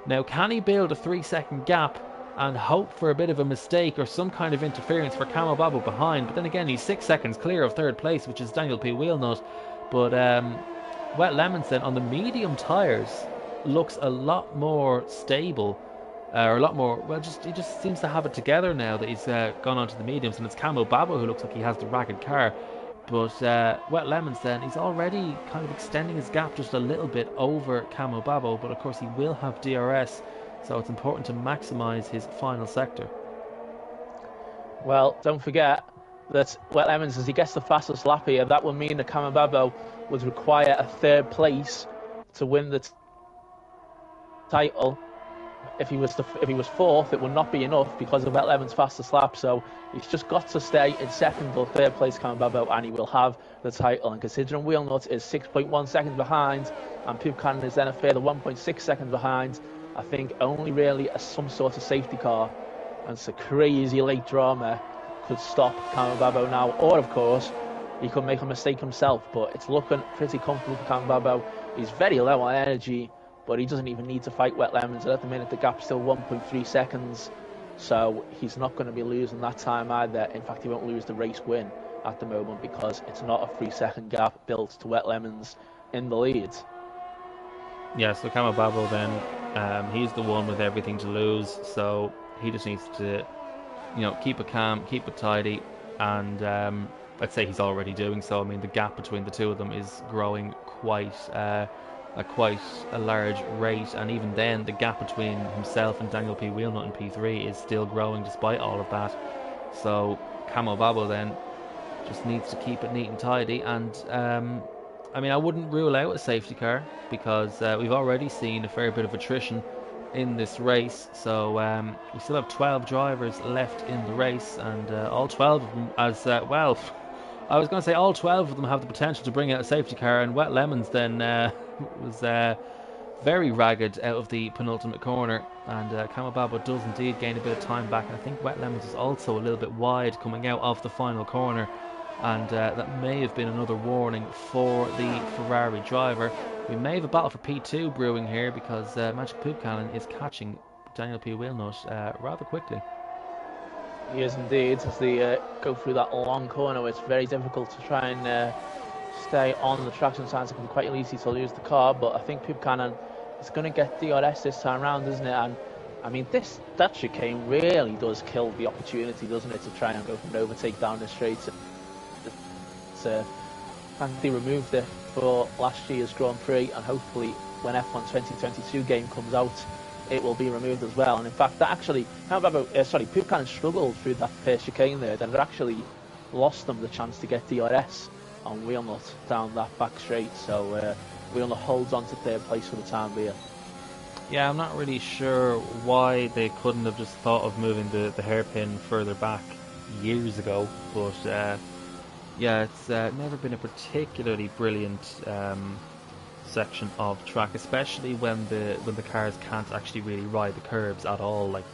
Now, can he build a 3-second gap and hope for a bit of a mistake or some kind of interference for Camababo behind? But then again, he's 6 seconds clear of third place, which is Daniel P. Wheelnut. But Wet Lemons then on the medium tyres looks a lot more stable. Or a lot more, well, he just seems to have it together now that he's gone on to the mediums, and it's Camo Babo who looks like he has the ragged car. But Wet Lemons then, he's already kind of extending his gap just a little bit over Camo Babo, but of course he will have DRS, so it's important to maximise his final sector. Well, don't forget that Wet Lemons, as he gets the fastest lap here, that will mean that Camababo would require a third place to win the title. If he was fourth, it would not be enough because of Wet Lemons' fastest lap. So he's just got to stay in second or third place, Camababo, and he will have the title. And considering Wheelnut is 6.1 seconds behind, and Poop Cannon is then a further 1.6 seconds behind, I think only really some sort of safety car and some crazy late drama could stop Camababo now. Or, of course, he could make a mistake himself. But it's looking pretty comfortable for Camababo. He's very low on energy, but he doesn't even need to fight Wet Lemons. And at the minute, the gap's still 1.3 seconds. So he's not going to be losing that time either. In fact, he won't lose the race win at the moment because it's not a 3-second gap built to Wet Lemons in the lead. Yeah, so Camababo then, he's the one with everything to lose. So he just needs to, keep it calm, keep it tidy. And I'd say he's already doing so. I mean, the gap between the two of them is growing quite a large rate, and even then the gap between himself and Daniel P. Wheelnut in P3 is still growing despite all of that. So Camo Babo then just needs to keep it neat and tidy, and I mean, I wouldn't rule out a safety car because we've already seen a fair bit of attrition in this race. So we still have 12 drivers left in the race, and all 12 of them well, I was going to say all 12 of them have the potential to bring out a safety car, and Wet Lemons then was very ragged out of the penultimate corner, and Camababo does indeed gain a bit of time back. And I think Wet Lemons is also a little bit wide coming out of the final corner, and that may have been another warning for the Ferrari driver. We may have a battle for P2 brewing here because Magic Poop Cannon is catching Daniel P. Wheelnut rather quickly. He is indeed. As they go through that long corner, it's very difficult to try and stay on the track. Sometimes it can be quite easy to lose the car, but I think Poop Cannon is going to get DRS this time round, isn't it? And I mean, that chicane really does kill the opportunity, doesn't it, to try and go for an overtake down the straight. They removed it for last year's Grand Prix, and hopefully when F1 2022 game comes out, it will be removed as well. And in fact, that actually, Poop Cannon struggled through that first chicane there. That it actually lost them the chance to get DRS on Wheelnut down that back straight. So Wheelnut holds on to third place for the time being. Yeah, I'm not really sure why they couldn't have just thought of moving the hairpin further back years ago, but yeah, it's never been a particularly brilliant section of track, especially when the cars can't actually really ride the curbs at all, like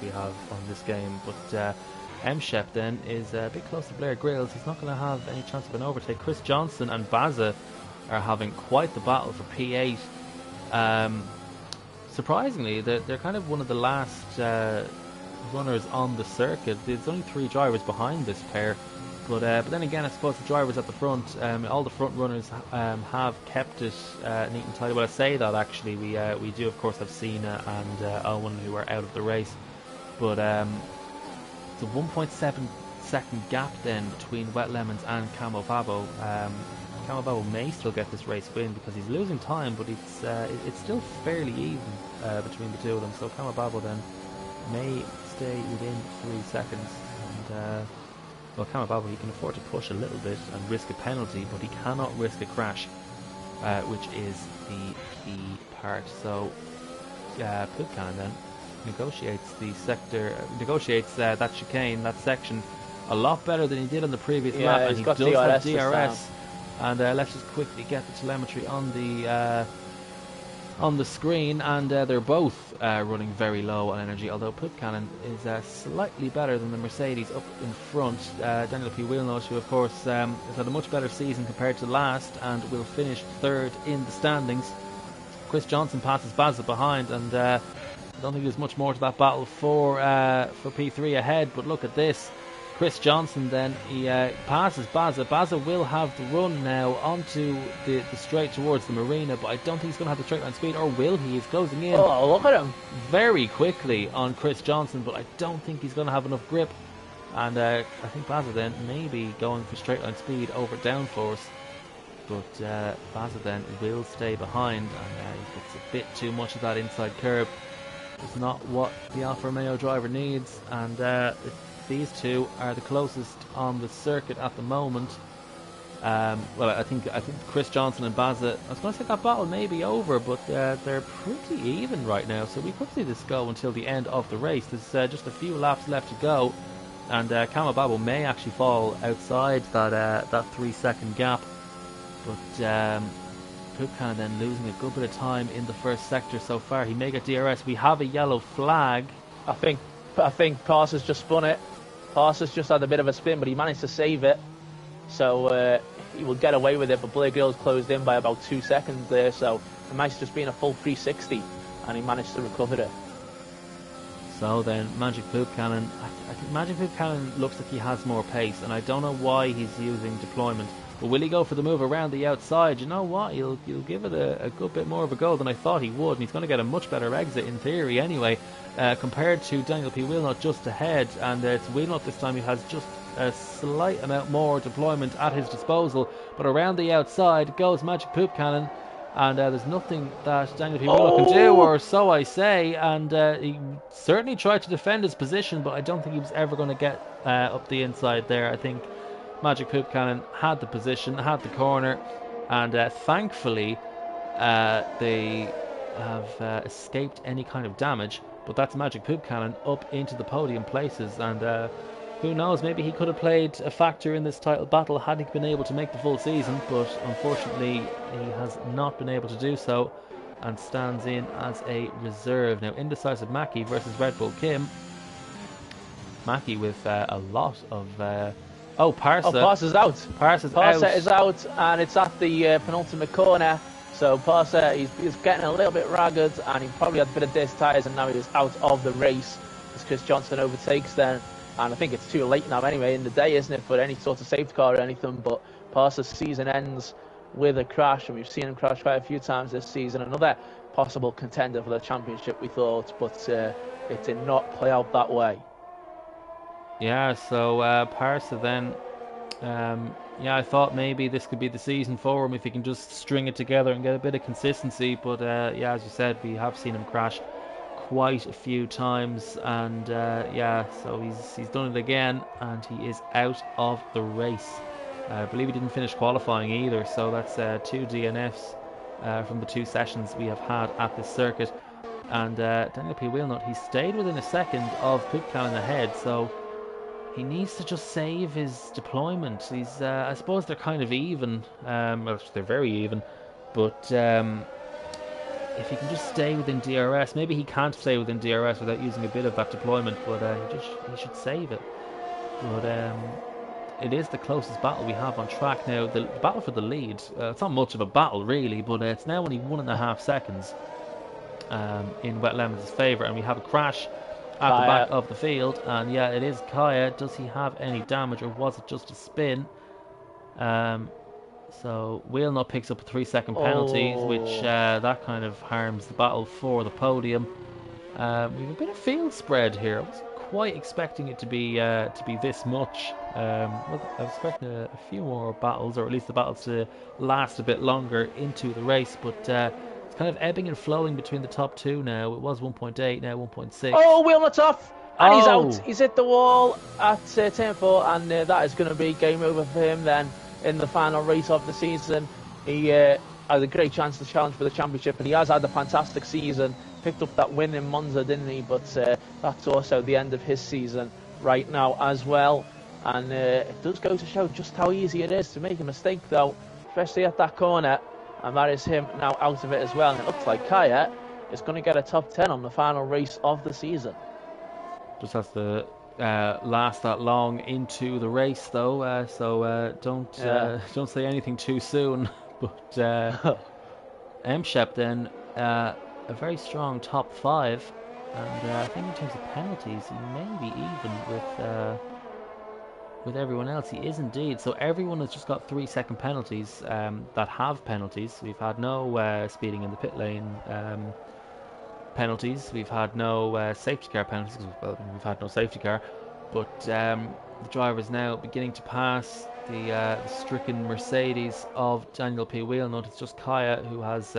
we have on this game. But M-Shep then is a bit close to Blair Grills. He's not going to have any chance of an overtake. Chris Johnson and Baza are having quite the battle for P8. Surprisingly, they're kind of one of the last runners on the circuit. There's only 3 drivers behind this pair. But then again, I suppose the drivers at the front, all the front runners have kept it neat and tidy. Well, I say that actually, we do of course have Cena and Owen who are out of the race. But it's a 1.7 second gap then between Wet Lemons and Camo Babo. Camo Babo may still get this race win because he's losing time, but it's still fairly even between the two of them. So Camo Babo then may stay within 3 seconds. And well, Kamababa, he can afford to push a little bit and risk a penalty, but he cannot risk a crash, which is the key part. So Putkan then negotiates the sector, negotiates that chicane, that section, a lot better than he did on the previous lap, and he does have DRS. And let's just quickly get the telemetry on the screen, and they're both running very low on energy, although Putkanen is slightly better than the Mercedes up in front. Daniel P. Wilnot, who of course has had a much better season compared to last and will finish third in the standings. Chris Johnson passes Baza behind, and I don't think there's much more to that battle for P3 ahead, but look at this. Chris Johnson then, he passes Baza. Baza will have the run now onto the straight towards the Marina, but I don't think he's going to have the straight line speed, or will he? He's closing in. Oh, look at him. Very quickly on Chris Johnson, but I don't think he's going to have enough grip. And I think Baza then may be going for straight line speed over downforce. But Baza then will stay behind, and he gets a bit too much of that inside curb. It's not what the Alfa Romeo driver needs, and these two are the closest on the circuit at the moment. Well, I think Chris Johnson and Baza, I was going to say that battle may be over, but they're pretty even right now, so we could see this go until the end of the race. There's just a few laps left to go, and Kamababo may actually fall outside that 3 second gap. But Putkan then losing a good bit of time in the first sector so far. He may get DRS. We have a yellow flag. I think Parsons just spun it. Parsons just had a bit of a spin, but he managed to save it. So he will get away with it, but Blair Gill's closed in by about 2 seconds there, so it might have just been a full 360, and he managed to recover it. So then Magic Poop Cannon, I think Magic Poop Cannon looks like he has more pace, and I don't know why he's using deployment. But will he go for the move around the outside? You know what? He'll give it a good bit more of a go than I thought he would, and he's going to get a much better exit in theory anyway, compared to Daniel P. Wilnot just ahead. And it's Wilnot this time who has just a slight amount more deployment at his disposal. But around the outside goes Magic Poop Cannon, and there's nothing that Daniel P. Wilnot can do, or so I say. And he certainly tried to defend his position, but I don't think he was ever going to get up the inside there. I think Magic Poop Cannon had the position, had the corner, and thankfully they have escaped any kind of damage. But that's Magic Poop Cannon up into the podium places, and who knows, maybe he could have played a factor in this title battle had he been able to make the full season, but unfortunately he has not been able to do so and stands in as a reserve. Now, indecisive Mackie versus Red Bull Kim. Mackie with a lot of Parsa. Oh, Parsa's out. Parsa is out, and it's at the penultimate corner. So Parsa, he's getting a little bit ragged, and he probably had a bit of disc tyres, and now he is out of the race as Chris Johnson overtakes then. And I think it's too late now anyway in the day, isn't it, for any sort of safety car or anything. But Parsa's season ends with a crash, and we've seen him crash quite a few times this season. Another possible contender for the championship, we thought, but it did not play out that way. Yeah, so Parsa then, I thought maybe this could be the season for him if he can just string it together and get a bit of consistency. But as you said, we have seen him crash quite a few times, and so he's done it again, and he is out of the race. I believe he didn't finish qualifying either, so that's 2 DNFs from the 2 sessions we have had at this circuit. And Daniel P. Wilnot, he stayed within a second of Poop Cannon ahead, so he needs to just save his deployment. He's, I suppose they're kind of even. Well, they're very even, but if he can just stay within DRS, maybe he can't stay within DRS without using a bit of that deployment, but he should save it. But it is the closest battle we have on track now. The battle for the lead, it's not much of a battle really, but it's now only 1.5 seconds in Wet Lemons' favour, and we have a crash at the back of the field, and yeah, it is Kaya. Does he have any damage, or was it just a spin? So Wilnot picks up a 3-second penalty, which that kind of harms the battle for the podium. We have a bit of field spread here. I wasn't quite expecting it to be this much. I was expecting a few more battles, or at least the battles to last a bit longer into the race, but it's kind of ebbing and flowing between the top two now. It was 1.8, now 1.6. Oh, wheel nuts off! And he's out. Oh! He's hit the wall at turn 4, and that is going to be game over for him then in the final race of the season. He had a great chance to challenge for the championship, and he has had a fantastic season. Picked up that win in Monza, didn't he? But that's also the end of his season right now as well. And it does go to show just how easy it is to make a mistake, though, especially at that corner. And that is him now out of it as well. And it looks like Kaya is going to get a top 10 on the final race of the season. Just has to last that long into the race, though. So don't say anything too soon. But Shep then a very strong top 5, and I think in terms of penalties, he may be even with everyone else. He is indeed. So everyone has just got 3-second penalties that have penalties. We've had no speeding in the pit lane penalties. We've had no safety car penalties. Well, we've had no safety car, but the driver is now beginning to pass the stricken Mercedes of Daniel P. Wheelnut. It's just Kaya who has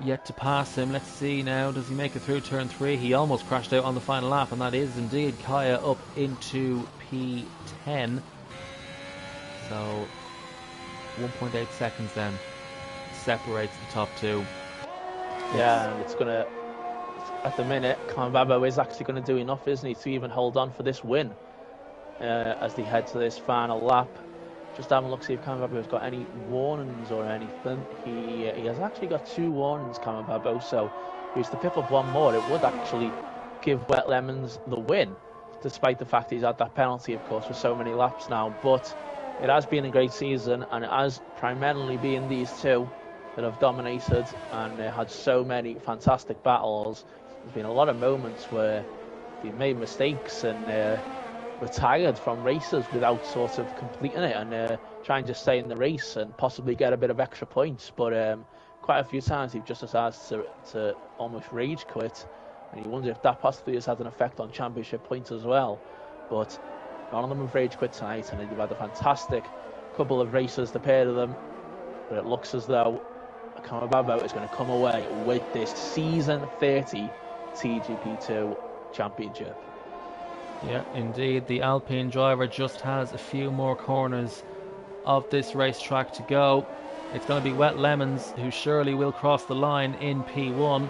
yet to pass him. Let's see now, does he make it through turn 3? He almost crashed out on the final lap, and that is indeed Kaya up into P10. So 1.8 seconds then separates the top two. Yeah, and it's going to, at the minute, Kamababo is actually going to do enough, isn't he, to even hold on for this win as they head to this final lap. Just having a look, see if Kamababo has got any warnings or anything. He has actually got 2 warnings, Kamababo, so if he was to pick up one more, it would actually give Wet Lemons the win, despite the fact he's had that penalty, of course, for so many laps now. But it has been a great season, and it has primarily been these two that have dominated and had so many fantastic battles. There's been a lot of moments where they've made mistakes and retired from races without sort of completing it and trying to stay in the race and possibly get a bit of extra points. But quite a few times they've just decided to almost rage quit, and you wonder if that possibly has had an effect on championship points as well. But none of them have rage quit tonight, and they've had a fantastic couple of races, the pair of them. But it looks as though Kamababo is going to come away with this season 30 TGP2 championship. Yeah, indeed. The Alpine driver just has a few more corners of this racetrack to go. It's going to be Wet Lemons who surely will cross the line in P1.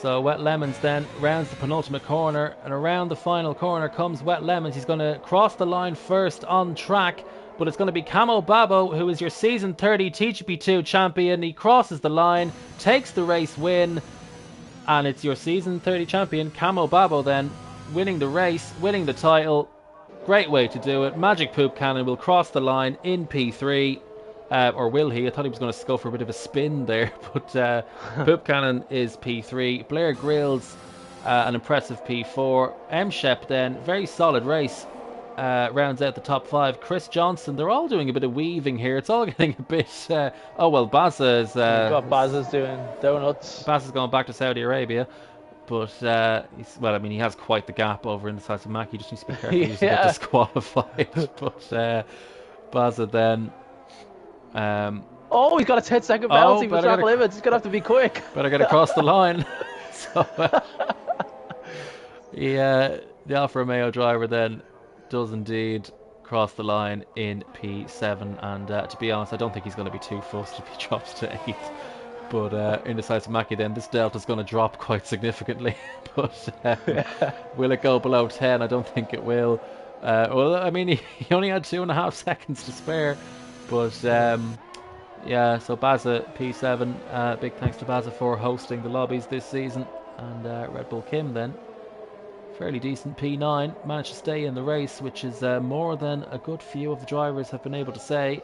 So Wet Lemons then rounds the penultimate corner, and around the final corner comes Wet Lemons. He's going to cross the line first on track, but it's going to be Camo Babo, who is your season 30 TGP2 champion. He crosses the line, takes the race win, and it's your season 30 champion, Camo Babo, then winning the race, winning the title. Great way to do it. Magic Poop Cannon will cross the line in P3. Or will he? I thought he was going to go for a bit of a spin there, but Poop Cannon is P3. Blair Grills, an impressive P4. Shep then, very solid race, rounds out the top 5. Chris Johnson, they're all doing a bit of weaving here. It's all getting a bit... oh, well, Baza is... Baza's doing donuts. Baza's going back to Saudi Arabia. But, he has quite the gap over in the size of Mack. He just needs to be careful. He doesn't get disqualified. But Baza then... he's got a 10-second penalty for track limits. He's going to have to be quick. Better get across the line. So, the Alfa Romeo driver then does indeed cross the line in P7. And to be honest, I don't think he's going to be too fussed if he drops to 8th. But in the size of Mackie then, this delta's going to drop quite significantly. But will it go below 10? I don't think it will. He only had 2.5 seconds to spare. But so Baza P7. Big thanks to Baza for hosting the lobbies this season. And Red Bull Kim then, fairly decent P9. Managed to stay in the race, which is more than a good few of the drivers have been able to say.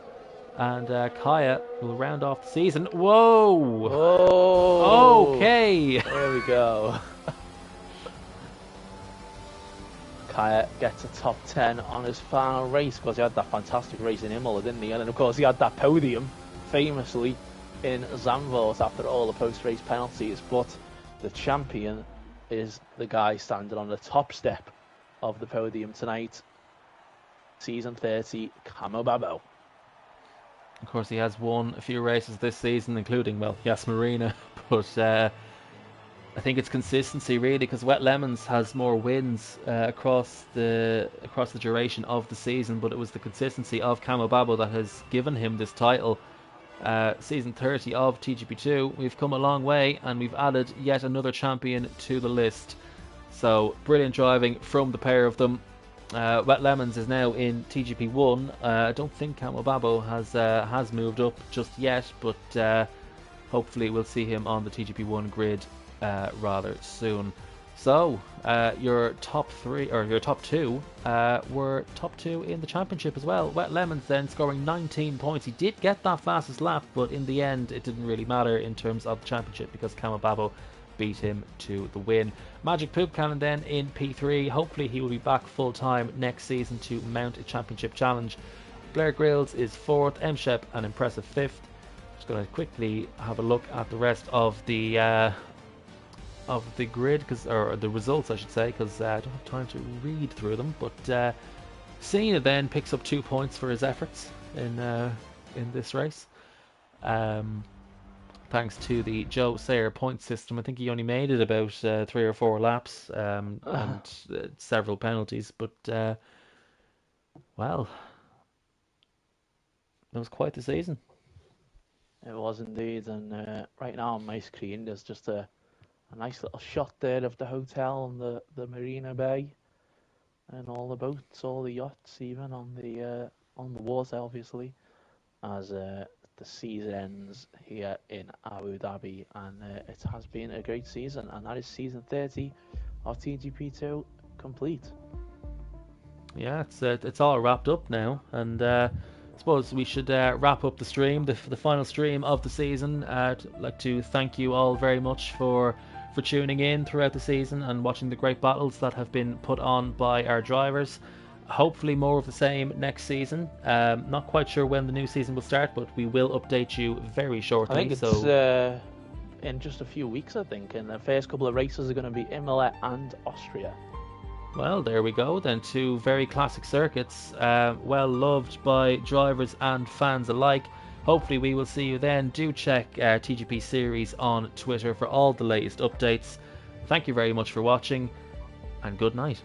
And Kaya will round off the season. Whoa! Oh! Okay! There we go. Kaya gets a top 10 on his final race because he had that fantastic race in Imola, didn't he? And then, of course, he had that podium famously in Zandvoort after all the post-race penalties. But the champion is the guy standing on the top step of the podium tonight. Season 30, Camo Babo. Of course, he has won a few races this season, including, well, Yas Marina. But I think it's consistency really, because Wet Lemons has more wins across the duration of the season. But it was the consistency of Camo Babo that has given him this title. Season 30 of TGP2, we've come a long way, and we've added yet another champion to the list. So brilliant driving from the pair of them. Wet Lemons is now in TGP1. I don't think Camo Babo has moved up just yet, but hopefully we'll see him on the TGP1 grid rather soon. So your top three, or your top two, were top two in the championship as well. Wet Lemons then scoring 19 points. He did get that fastest lap, but in the end it didn't really matter in terms of the championship because Camo Babo beat him to the win. Magic Poop Cannon then in P3. Hopefully he will be back full time next season to mount a championship challenge. Blair Grills is 4th, M-Shep an impressive 5th. Just going to quickly have a look at the rest of the grid, or the results I should say, because I don't have time to read through them. But Cena then picks up 2 points for his efforts in this race. Thanks to the Joe Sayer point system. I think he only made it about 3 or 4 laps and several penalties. But, well, it was quite the season. It was indeed, and right now on my screen there's just a nice little shot there of the hotel and the Marina Bay and all the boats, all the yachts, even on the water, obviously, as the season ends here in Abu Dhabi, and it has been a great season, and that is season 30 of TGP2 complete. Yeah, it's all wrapped up now, and I suppose we should wrap up the stream, the final stream of the season. I'd like to thank you all very much for tuning in throughout the season and watching the great battles that have been put on by our drivers. Hopefully more of the same next season. Not quite sure when the new season will start, but we will update you very shortly. I think it's in just a few weeks, I think, and the first couple of races are going to be Imola and Austria. Well, there we go then, 2 very classic circuits, well loved by drivers and fans alike. Hopefully we will see you then. Do check TGP Series on Twitter for all the latest updates. Thank you very much for watching, and good night.